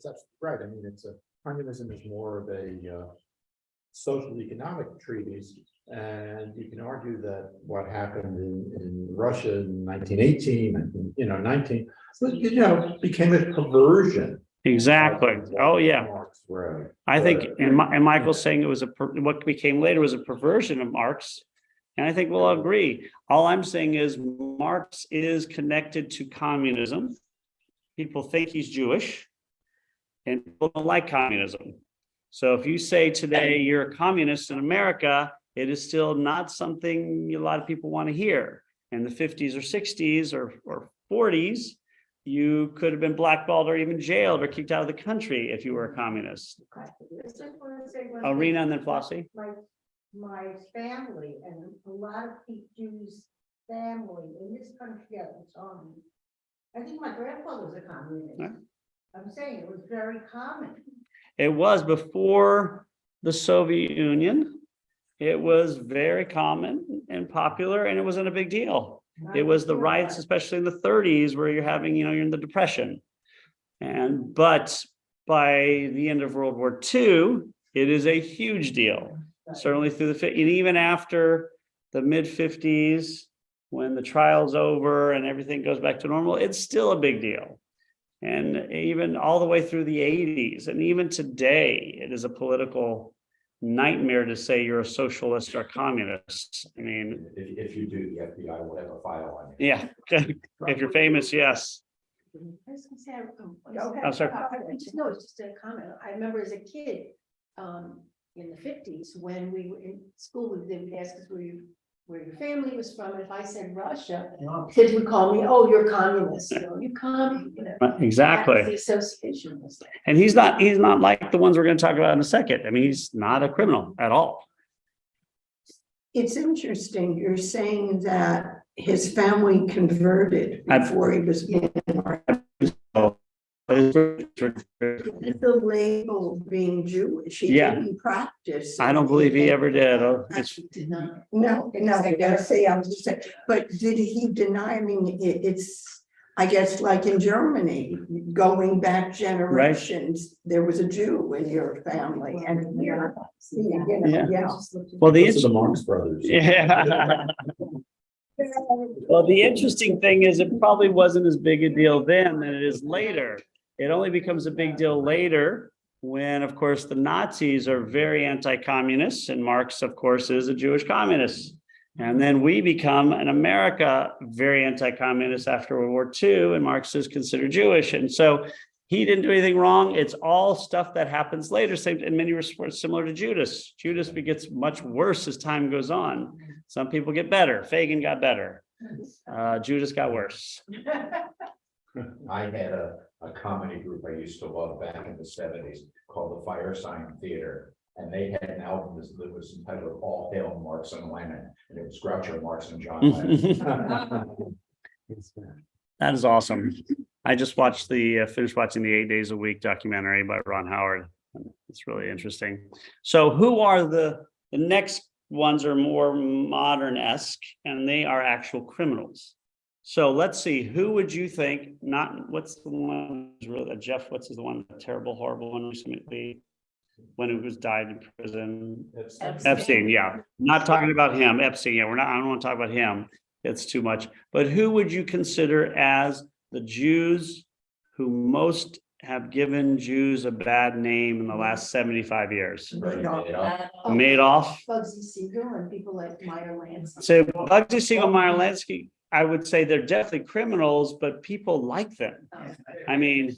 that's right. Communism is more of a social economic treatise. And you can argue that what happened in Russia in 1918, became a perversion
Exactly. Oh, yeah.
Right.
I think, and Michael's saying it was what became later was a perversion of Marx. And I think we'll agree. All I'm saying is Marx is connected to communism. People think he's Jewish and people don't like communism. So if you say today you're a communist in America, it is still not something a lot of people want to hear. In the 50s or 60s or 40s, you could have been blackballed or even jailed or kicked out of the country if you were a communist.
I just want to say one
Oh,
thing.
Rena and then Flossie.
My family and a lot of Jews family in this country at the time. I think my grandfather was a communist.
Yeah.
I'm saying it was very common.
It was before the Soviet Union. It was very common and popular, and it wasn't a big deal. It was the riots, especially in the 30s, where you're having, you're in the Depression. But by the end of World War II, it is a huge deal. Certainly through and even after the mid 50s, when the trial's over and everything goes back to normal, it's still a big deal. And even all the way through the 80s, and even today, it is a political nightmare to say you're a socialist or a communist. I mean,
If you do, the FBI will have a file on you.
yeah, if you're famous, yes.
I was gonna say,
I'm sorry.
I just know, it's just a comment. I remember as a kid, in the 50s, when we were in school, they would ask us where your family was from. And if I said Russia, kids would call me, oh, you're communist, you communist.
Exactly.
The association was there.
And he's not like the ones we're going to talk about in a second. I mean, he's not a criminal at all.
It's interesting, you're saying that his family converted before he was born. The label being Jewish, he
Yeah.
didn't practice.
I don't believe he ever did. Oh, it's,
Did not.
No, I gotta say, I was just saying, but did he deny, I mean, it's, I guess, like in Germany, going back generations, there was a Jew in your family and you're, yeah.
well, the
Those are the Marx Brothers.
yeah. Well, the interesting thing is it probably wasn't as big a deal then than it is later. It only becomes a big deal later when, of course, the Nazis are very anti-communist, and Marx, of course, is a Jewish communist. And then we become in America very anti-communist after World War II, and Marx is considered Jewish. And so he didn't do anything wrong. It's all stuff that happens later, same in many respects, similar to Judas. Judas gets much worse as time goes on. Some people get better. Fagin got better. Judas got worse.
I had a comedy group I used to love back in the 70s called the Fire Sign Theater. And they had an album that was entitled All Hail Marx and Lenin. And it was Groucho Marx and John Lennon.
That is awesome. I just watched finished watching the 8 Days a Week documentary by Ron Howard. It's really interesting. So who are the next ones are more modern-esque, and they are actual criminals. So let's see, who would you think, what's the one, Jeff, what's the one, the terrible, horrible one recently? When he was died in prison. Epstein, yeah. Not talking about him, Epstein, yeah, I don't want to talk about him. It's too much. But who would you consider as the Jews who most have given Jews a bad name in the last 75 years? Madoff.
Bugsy Siegel and people like Meyer Lansky.
So Bugsy Siegel, Meyer Lansky, I would say they're definitely criminals, but people like them. I mean,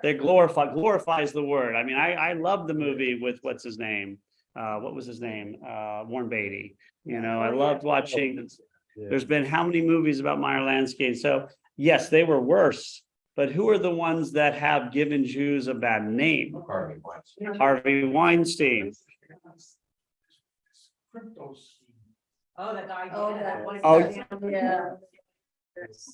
they're glorified. Glorify is the word. I mean, I love the movie with what's his name? What was his name? Warren Beatty. I loved watching. There's been how many movies about Meyer Lansky? So yes, they were worse. But who are the ones that have given Jews a bad name?
Harvey Weinstein.
Harvey Weinstein.
Oh, the guy.
Yeah.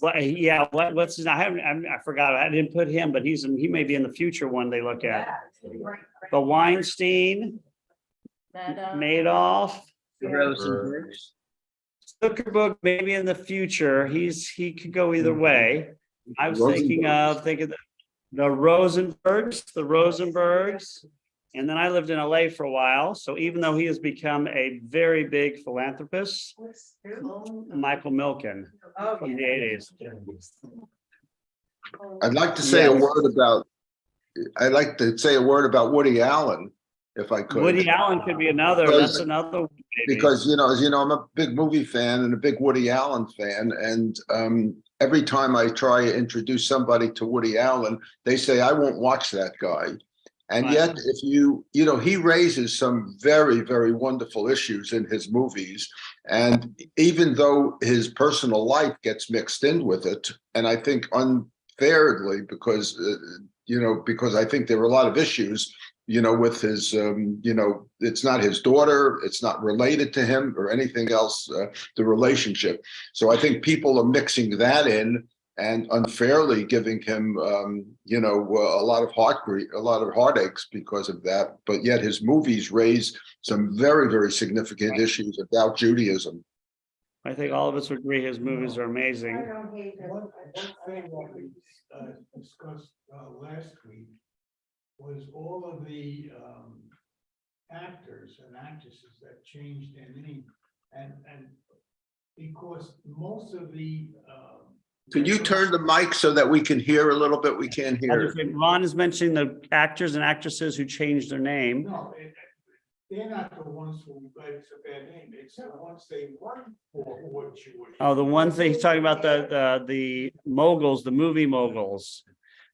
Well, yeah, what's his name? I forgot. I didn't put him, but he may be in the future one they look at. The Weinstein, Madoff, Zuckerberg, maybe in the future. He could go either way. I was thinking the Rosenbergs. And then I lived in LA for a while. So even though he has become a very big philanthropist, Michael Milken from the 80s.
I'd like to say a word about I'd like to say a word about Woody Allen, if I could.
Woody Allen could be another,
Because-
that's another. one, maybe.
Because, as you know, I'm a big movie fan and a big Woody Allen fan. And every time I try to introduce somebody to Woody Allen, they say, I won't watch that guy. And
Right.
yet, if he raises some very, very wonderful issues in his movies. And even though his personal life gets mixed in with it, and I think unfairly, because I think there were a lot of issues, with his, it's not his daughter, it's not related to him or anything else, the relationship. So I think people are mixing that in and unfairly giving him, a lot of heartaches because of that. But yet his movies raise some very, very significant issues about Judaism.
I think all of us would agree his movies are
I
amazing.
don't hate that.
One thing that we discussed last week was all of the actors and actresses that changed their name. And because most of the
Can you turn the mic so that we can hear a little bit? We can't hear.
Ron is mentioning the actors and actresses who changed their name.
No, they're not the ones who, it's a bad name, it's the ones they run for who are Jewish.
Oh, the one thing he's talking about, the moguls, the movie moguls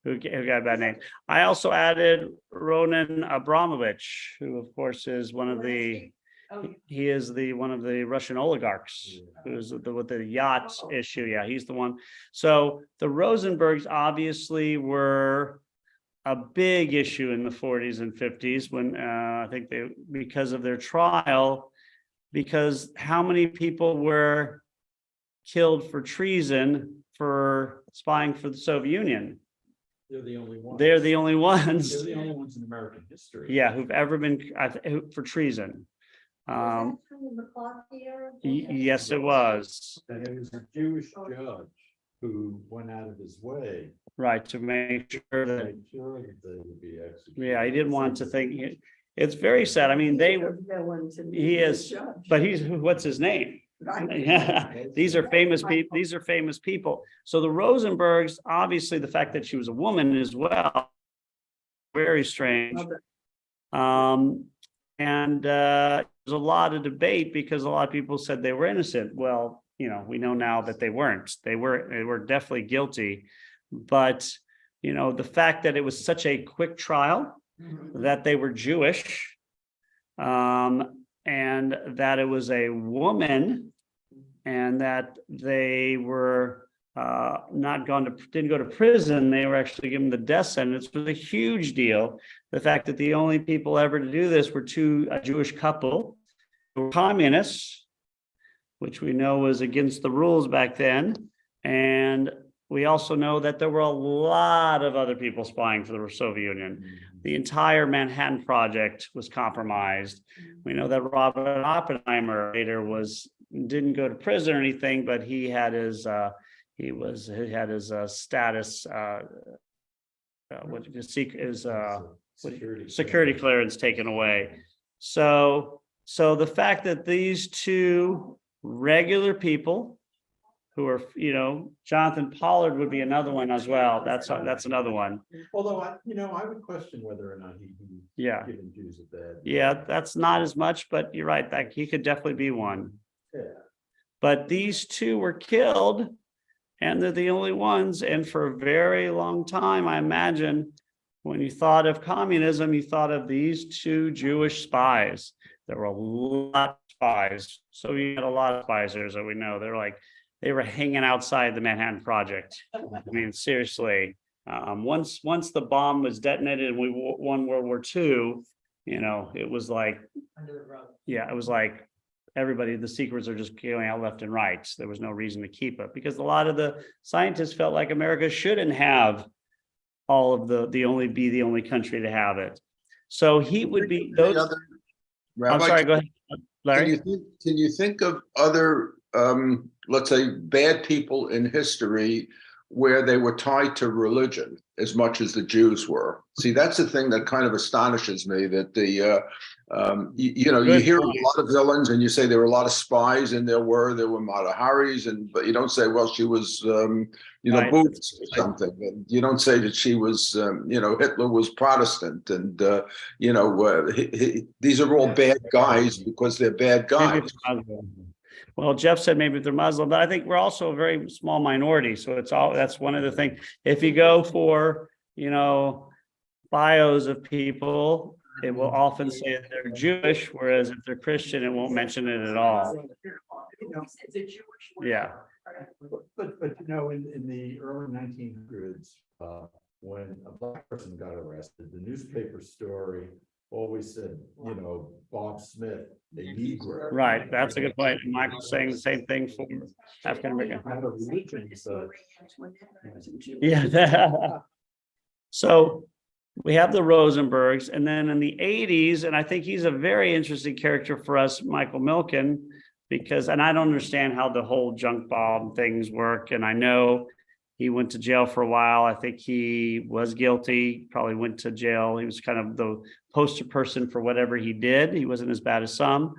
who got a bad name. I also added Ronan Abramovich, who of course is one of the, he is one of the Russian oligarchs, who's with the yacht issue. Yeah, he's the one. So the Rosenbergs obviously were a big issue in the 40s and 50s when I think because of their trial, because how many people were killed for treason for spying for the Soviet Union?
They're the only ones.
They're the only ones,
They're the only ones in American history.
yeah, who've ever been for treason.
Was that from the McCarthy era?
Yes, it was.
And it was a Jewish judge who went out of his way
Right, to make sure
to
that,
make sure that they would be executed.
yeah, I didn't want to think, it's very sad. I mean, they were, he is, but what's his name? Yeah, these are famous people. These are famous people. So the Rosenbergs, obviously, the fact that she was a woman as well, very strange. And there's a lot of debate because a lot of people said they were innocent. Well, we know now that they weren't. They were definitely guilty. But the fact that it was such a quick trial, that they were Jewish, and that it was a woman, and that they were didn't go to prison, they were actually given the death sentence, was a huge deal. The fact that the only people ever to do this were a Jewish couple who were communists, which we know was against the rules back then. And we also know that there were a lot of other people spying for the Soviet Union. The entire Manhattan Project was compromised. We know that Robert Oppenheimer later didn't go to prison or anything, but he had his status, security clearance taken away. So the fact that these two regular people who are, Jonathan Pollard would be another one as well. That's another one.
Although I would question whether or not he
Yeah.
given Jews a bad.
Yeah, that's not as much, but you're right, that he could definitely be one.
Yeah.
But these two were killed, and they're the only ones. And for a very long time, I imagine, when you thought of communism, you thought of these two Jewish spies. There were a lot of spies. So you had a lot of spies there, that we know. They were hanging outside the Manhattan Project. I mean, seriously. Once the bomb was detonated and we won World War II, it was like, yeah, it was like everybody, the secrets are just going out left and right. There was no reason to keep it because a lot of the scientists felt like America shouldn't have all of the only country to have it. So he would be those. I'm
Rabbi,
sorry, go ahead, Larry.
Can you think of other, let's say, bad people in history where they were tied to religion as much as the Jews were? See, that's the thing that kind of astonishes me, that You know, you
Good
hear
point.
a lot of villains and you say there were a lot of spies, and there were Mata Haris, but you don't say, well, she was,
Right.
Buddhist or something. And you don't say that she was, Hitler was Protestant, and, these are all bad guys because they're bad
Maybe
guys.
it's Muslim. Well, Jeff said maybe they're Muslim, but I think we're also a very small minority. So that's one of the things. If you go for, bios of people, it will often say that they're Jewish, whereas if they're Christian, it won't mention it at all. Yeah.
But in the early 1900s, when a black person got arrested, the newspaper story always said, Bob Smith, a Negro.
Right. That's a good point. And Michael's saying the same thing for African American.
Not a religion, but
Yeah. So we have the Rosenbergs, and then in the 80s, and I think he's a very interesting character for us, Michael Milken, and I don't understand how the whole junk bomb things work. And I know he went to jail for a while. I think he was guilty, probably went to jail. He was kind of the poster person for whatever he did. He wasn't as bad as some.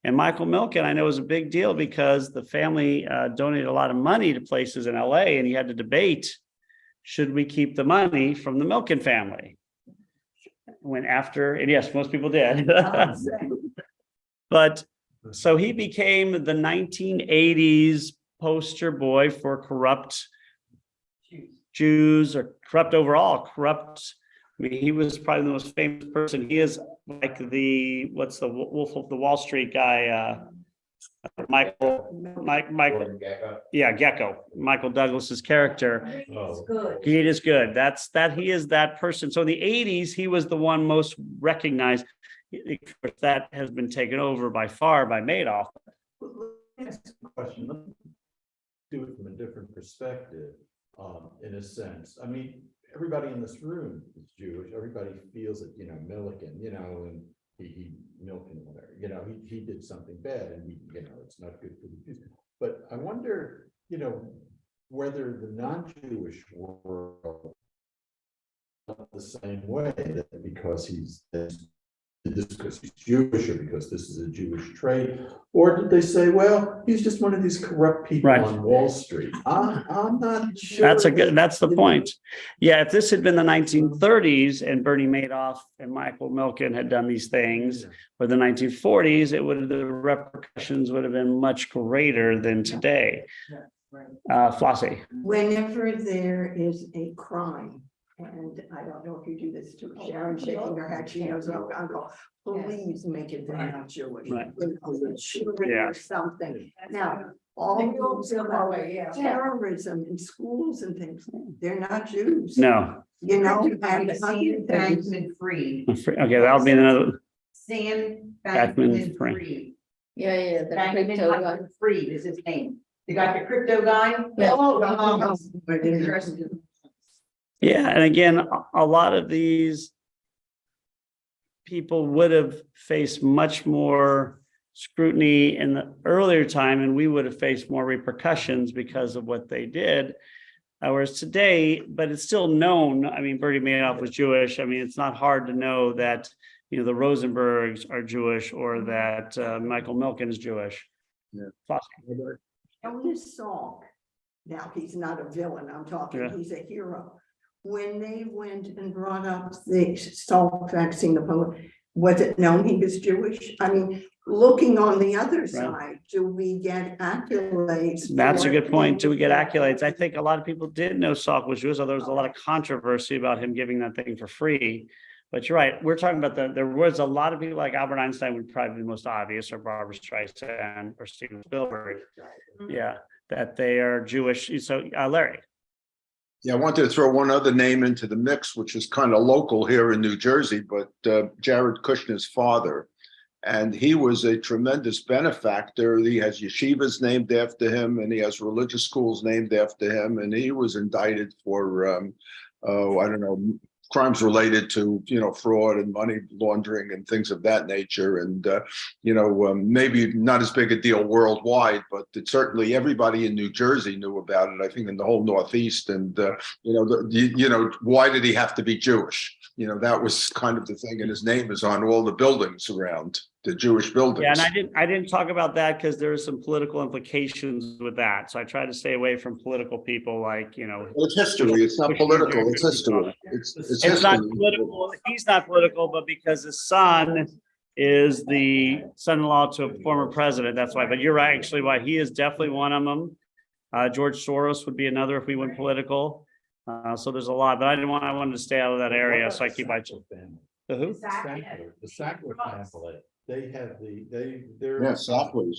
And Michael Milken, I know, was a big deal because the family donated a lot of money to places in LA, and he had to debate, should we keep the money from the Milken family? And yes, most people did. But so he became the 1980s poster boy for corrupt Jews, or corrupt overall, I mean, he was probably the most famous person. He is like what's the Wolf of the Wall Street guy, Michael,
Gordon Gekko.
yeah, Gecko, Michael Douglas's character.
It's good.
He is good. He is that person. So in the 80s, he was the one most recognized. That has been taken over by far by Madoff.
question. Let me do it from a different perspective, in a sense. I mean, everybody in this room is Jewish. Everybody feels that, Milliken, and Milken, whatever, he did something bad, and it's not good for the Jews. But I wonder, whether the non-Jewish world felt the same way, that because he's Jewish, or because this is a Jewish trait, or did they say, well, he's just one of these corrupt people
Right.
on Wall Street? I'm not sure.
That's the point. Yeah, if this had been the 1930s and Bernie Madoff and Michael Milken had done these things, or the 1940s, the repercussions would have been much greater than today. Flossie.
Whenever there is a crime, and I don't know if you do this too, Sharon shaking her head, she knows, uncle, please make it they're not Jewish.
Right.
Children
Yeah.
or something. Now, all those terrorism in schools and things, they're not Jews.
No.
And
Sam Bankman-Fried.
Okay, that'll be another.
Sam
Bankman-Fried.
Bankman-Fried.
Yeah, the crypto guy.
Bankman-Fried is his name. You got the crypto guy?
Yeah, and again, a lot of these people would have faced much more scrutiny in the earlier time, and we would have faced more repercussions because of what they did. Whereas today, but it's still known. I mean, Bernie Madoff was Jewish. I mean, it's not hard to know that the Rosenbergs are Jewish, or that Michael Milken is Jewish.
Yeah.
Jonas Salk, now he's not a villain, I'm talking,
Yeah.
he's a hero. When they went and brought up the Salk vaccine, was it known he was Jewish? I mean, looking on the other side, do we get accolades?
That's a
for
good point. Do we get
things that-
accolades? I think a lot of people did know Salk was Jewish, although there was a lot of controversy about him giving that thing for free. But you're right. We're talking about there was a lot of people, like Albert Einstein would probably be the most obvious, or Barbara Streisand, or Steven Spielberg. Yeah, that they are Jewish. So Larry.
Yeah, I wanted to throw one other name into the mix, which is kind of local here in New Jersey, but Jared Kushner's father. And he was a tremendous benefactor. He has yeshivas named after him, and he has religious schools named after him. And he was indicted for, crimes related to, fraud and money laundering and things of that nature. And, maybe not as big a deal worldwide, but it certainly everybody in New Jersey knew about it, I think in the whole Northeast. And, why did he have to be Jewish? That was kind of the thing. And his name is on all the buildings around, the Jewish buildings.
Yeah, and I didn't talk about that because there are some political implications with that. So I try to stay away from political people like,
Well, it's history. It's not political. It's history.
It's not political. He's not political, but because his son is the son-in-law to a former president. That's why. But you're right, actually, why he is definitely one of them. George Soros would be another if we went political. So there's a lot, but I wanted to stay out of that area. So I keep my. The who?
The Sackler family, they have they're.
Yeah, Sacklers.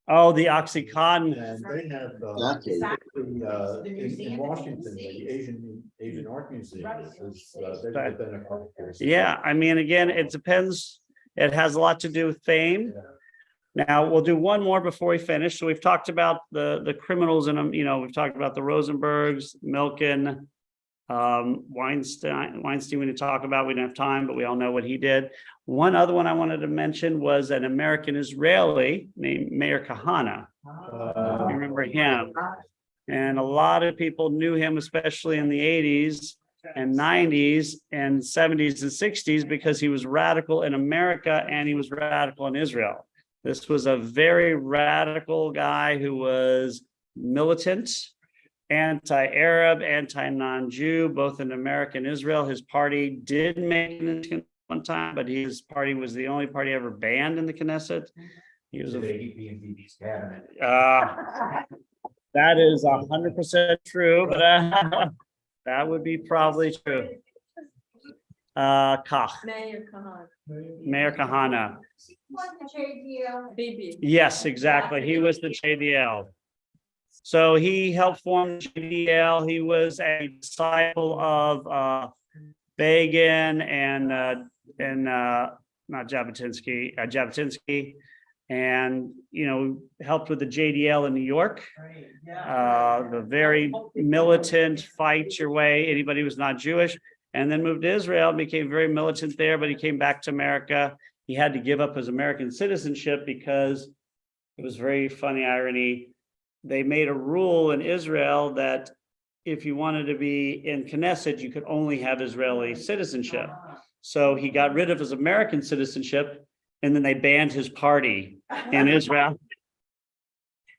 Oh, the Oxycontin.
And they have,
Exactly.
in Washington, the Asian Art Museum is, they've been a couple years.
Yeah, I mean, again, it depends. It has a lot to do with fame. Now, we'll do one more before we finish. So we've talked about the criminals in them, we've talked about the Rosenbergs, Milken, Weinstein we didn't talk about, we didn't have time, but we all know what he did. One other one I wanted to mention was an American Israeli named Meir Kahane. You remember him? And a lot of people knew him, especially in the 80s and 90s and 70s and 60s, because he was radical in America and he was radical in Israel. This was a very radical guy who was militant, anti-Arab, anti-non-Jew, both in America and Israel. His party did make it one time, but his party was the only party ever banned in the Knesset. He was
That
is 100% true, but that would be probably true. Kach, Meir Kahane. Yes, exactly. He was the JDL. So he helped form JDL. He was a disciple of Begin and not Jabotinsky, Jabotinsky, and helped with the JDL in New York. The very militant, fight your way, anybody who was not Jewish, and then moved to Israel, became very militant there, but he came back to America. He had to give up his American citizenship because it was very funny irony. They made a rule in Israel that if you wanted to be in Knesset, you could only have Israeli citizenship. So he got rid of his American citizenship, and then they banned his party in Israel.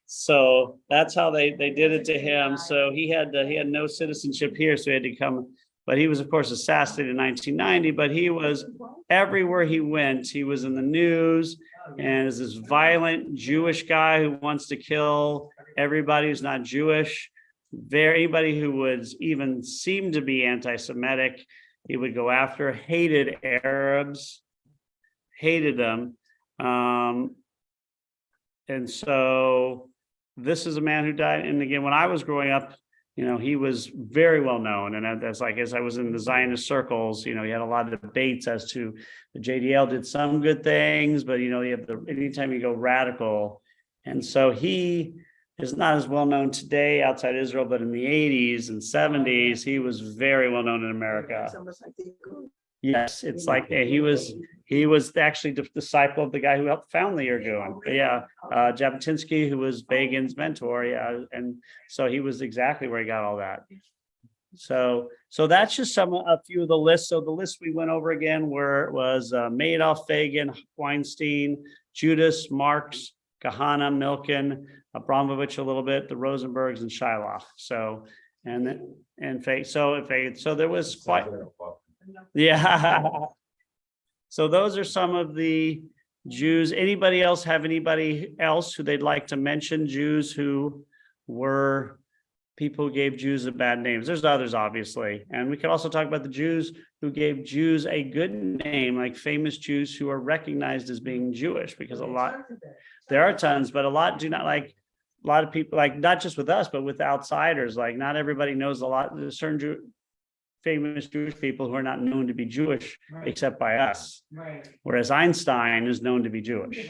So that's how they did it to him. So he had no citizenship here, so he had to come. But he was, of course, assassinated in 1990. But he was everywhere he went. He was in the news, and is this violent Jewish guy who wants to kill everybody who's not Jewish. Anybody who would even seem to be anti-Semitic, he would go after. Hated Arabs, hated them, and so this is a man who died. And again, when I was growing up, he was very well known. And that's like, as I was in the Zionist circles, he had a lot of debates as to the JDL did some good things, but you have anytime you go radical. And so he is not as well known today outside Israel, but in the 80s and 70s, he was very well known in America.
It's almost like the
Yes, it's like he was actually the disciple of the guy who helped found the Irgun. Yeah, Jabotinsky, who was Begin's mentor. Yeah, and so he was exactly where he got all that. So that's just a few of the lists. So the list we went over again was Madoff, Fagin, Weinstein, Judas, Marx, Kahane, Milken, Abramovich a little bit, the Rosenbergs, and Shylock. So so there was quite. Yeah. So those are some of the Jews. Anybody else have anybody else who they'd like to mention? Jews who were people who gave Jews a bad names. There's others, obviously. And we could also talk about the Jews who gave Jews a good name, like famous Jews who are recognized as being Jewish, because there are tons, but a lot do not. Like a lot of people, like not just with us, but with outsiders, like not everybody knows a lot. There's certain famous Jewish people who are not known to be Jewish, except by us. Whereas Einstein is known to be Jewish.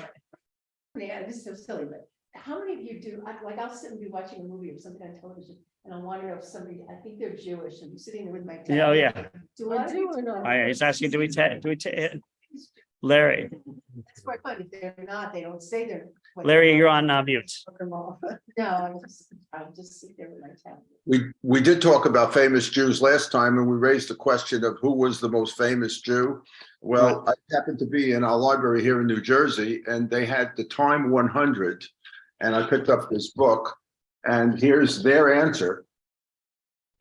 Yeah, this is so silly, but how many of you do, like, I'll sit and be watching a movie or something on television, and I'll wonder if somebody, I think they're Jewish, and I'm sitting there with my.
Yeah, oh, yeah.
Do I do or not?
He's asking, do we Larry,
It's quite fun. If they're not, they don't say they're.
Larry, you're on mute.
No, I'll just sit there with my tablet.
We did talk about famous Jews last time, and we raised the question of who was the most famous Jew. Well, I happened to be in our library here in New Jersey, and they had the Time 100, and I picked up this book, and here's their answer.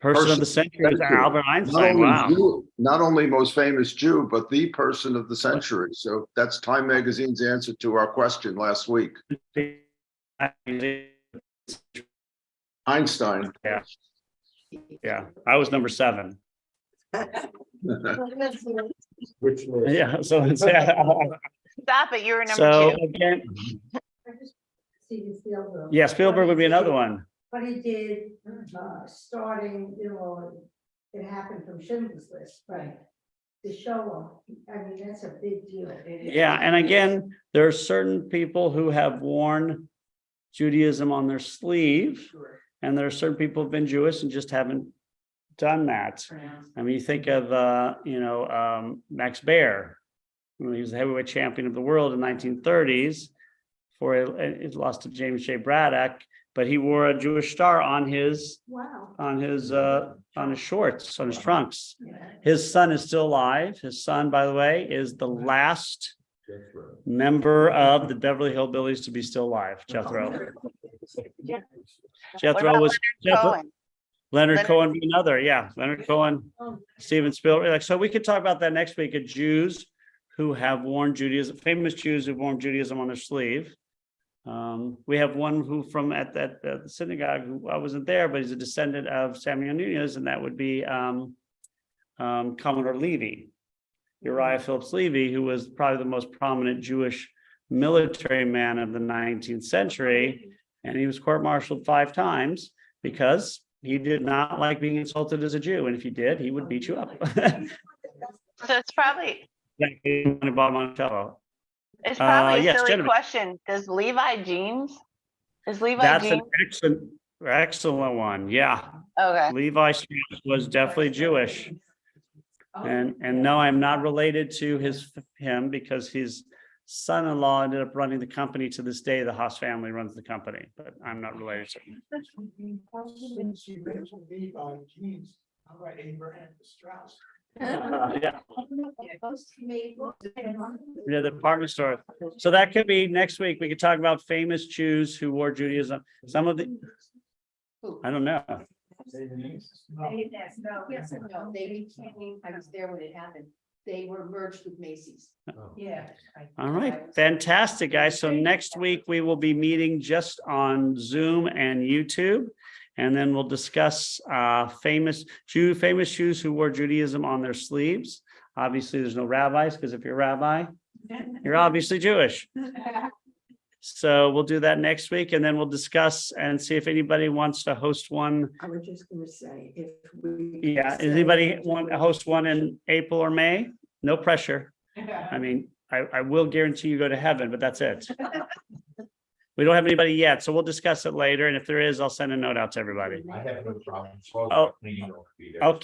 Person of the century is Albert Einstein. Wow.
Not only most famous Jew, but the person of the century. So that's Time Magazine's answer to our question last week. Einstein.
Yeah. Yeah, I was number 7.
Which was.
Yeah, so it's,
Stop it, you were number
so
2.
again,
Steven Spielberg.
yeah, Spielberg would be another one.
But he did, starting, it happened from Schindler's List, right? To show them, I mean, that's a big deal.
Yeah, and again, there are certain people who have worn Judaism on their sleeve, and there are certain people who've been Jewish and just haven't done that. I mean, you think of Max Baer, he was the heavyweight champion of the world in 1930s. He lost to James J. Braddock, but he wore a Jewish star on his
Wow.
shorts, on his trunks. His son is still alive. His son, by the way, is the last member of the Beverly Hillbillies to be still alive. Jethro. Jethro was
Cohen.
Leonard
Leonard-
Cohen, be another, yeah. Leonard Cohen, Steven Spielberg. Like, so we could talk about that next week. Of Jews who have worn Judaism, famous Jews who've worn Judaism on their sleeve. We have one who from at the synagogue who I wasn't there, but he's a descendant of Samuel Nunez, and that would be Commodore Levy, Uriah Phillips Levy, who was probably the most prominent Jewish military man of the 19th century, and he was court-martialed 5 times because he did not like being insulted as a Jew, and if he did, he would beat you up.
So it's probably
Bob Monticello.
a
yes,
silly
Genevieve.
question. Does Levi jeans? Is Levi
That's an
jeans?
excellent one. Yeah,
Okay.
Levi Strauss was definitely Jewish. And no, I'm not related to him because his son-in-law ended up running the company to this day. The Haas family runs the company, but I'm not related to him.
Since you mentioned Levi jeans, how about Abraham Strauss?
Yeah, the department store. So that could be next week. We could talk about famous Jews who wore Judaism. Some of the, I don't know.
No.
Yes, no, they became, I was there when it happened. They were merged with Macy's.
Yeah.
All right, fantastic, guys. So next week we will be meeting just on Zoom and YouTube. And then we'll discuss famous Jews who wore Judaism on their sleeves. Obviously, there's no rabbis, because if you're a rabbi, you're obviously Jewish. So we'll do that next week, and then we'll discuss and see if anybody wants to host one.
I was just gonna say, if we.
Yeah, does anybody want to host one in April or May? No pressure. I mean, I will guarantee you go to heaven, but that's it. We don't have anybody yet, so we'll discuss it later. And if there is, I'll send a note out to everybody.
I have no problem.
Oh.
Cleaning will be there.
Oh,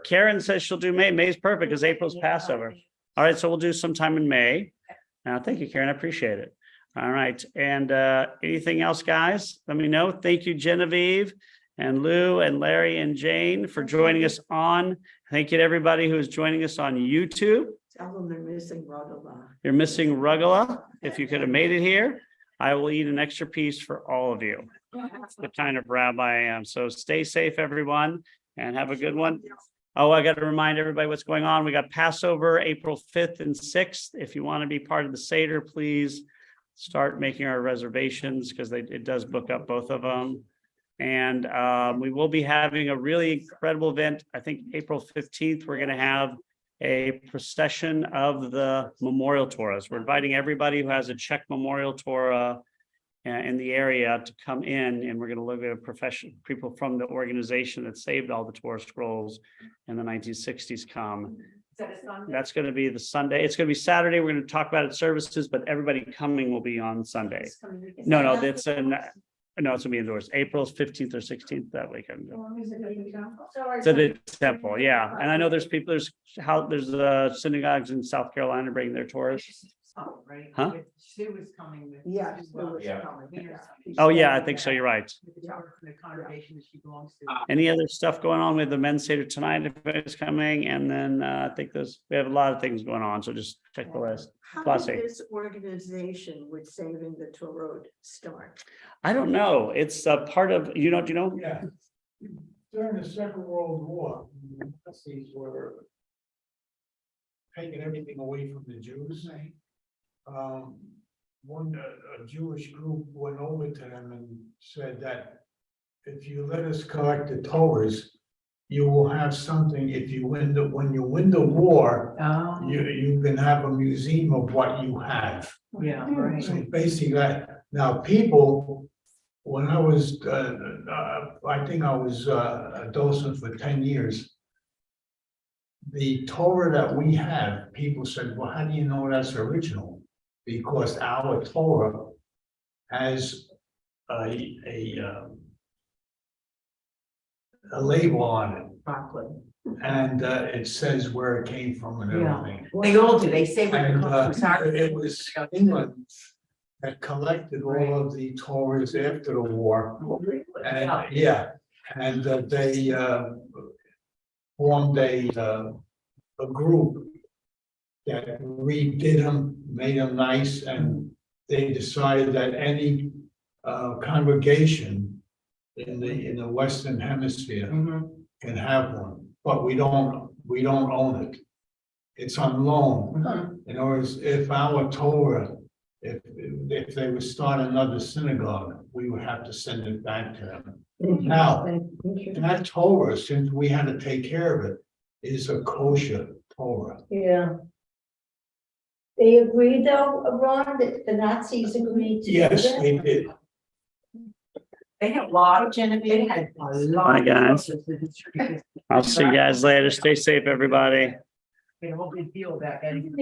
Karen says she'll do May. May's perfect because April's Passover. All right, so we'll do sometime in May. Thank you, Karen. I appreciate it. All right, and anything else, guys? Let me know. Thank you, Genevieve and Lou and Larry and Jane for joining us on. Thank you to everybody who is joining us on YouTube.
Tell them they're missing Rugala.
You're missing Rugala. If you could have made it here, I will eat an extra piece for all of you. That's the kind of rabbi I am. So stay safe, everyone, and have a good one. Oh, I got to remind everybody what's going on. We got Passover, April 5th and 6th. If you want to be part of the Seder, please start making our reservations because it does book up both of them. And we will be having a really incredible event. I think April 15th, we're going to have a procession of the memorial Torahs. We're inviting everybody who has a Czech memorial Torah in the area to come in, and we're going to look at people from the organization that saved all the Torah scrolls in the 1960s come That's gonna be the Sunday. It's gonna be Saturday. We're gonna talk about it services, but everybody coming will be on Sunday.
This coming weekend.
No, no,
That's
that's
the-
no, it's gonna be indoors, April 15th or 16th that weekend.
Sorry.
To the temple, yeah. And I know there's people, there's synagogues in South Carolina bringing their tourists.
Right?
Huh?
Sue was coming with.
Yes, Sue was
Yeah.
Oh, yeah, I think so. You're right.
The congregation that she belongs to.
Any other stuff going on with the men's Seder tonight if it's coming? And then I think we have a lot of things going on, so just check the list.
How
Class
did
A.
this organization with Saving the Torah start?
I don't know. It's a part of, do you know?
Yeah. During the Second World War, the Nazis were taking everything away from the Jews. A Jewish group went over to them and said that if you let us collect the Torahs, you will have something, when you win the war,
Oh,
you can have a museum of what you have.
yeah, right.
So basically that, now people, when I was, I think I was a docent for 10 years. The Torah that we have, people said, well, how do you know that's original? Because our Torah has a label on it, and it says where it came from and
Yeah.
everything.
They all do, they say where it
And
comes from.
it was England that collected all of the Torahs after the war. And, yeah, and they formed a group that redid them, made them nice, and they decided that any congregation in the Western Hemisphere
Mhm.
can have one, but we don't own it. It's on loan. In other words, if our Torah, if they would start another synagogue, we would have to send it back to them. Now, that Torah, since we had to take care of it, is a kosher Torah.
Yeah. They agreed though, Ron, that the Nazis agreed to do
Yes,
that?
they did.
They had a lot of Genevieve, they had a lot.
Bye,
of
guys.
resources.
I'll see you guys later. Stay safe, everybody.
Made a whole big deal about getting.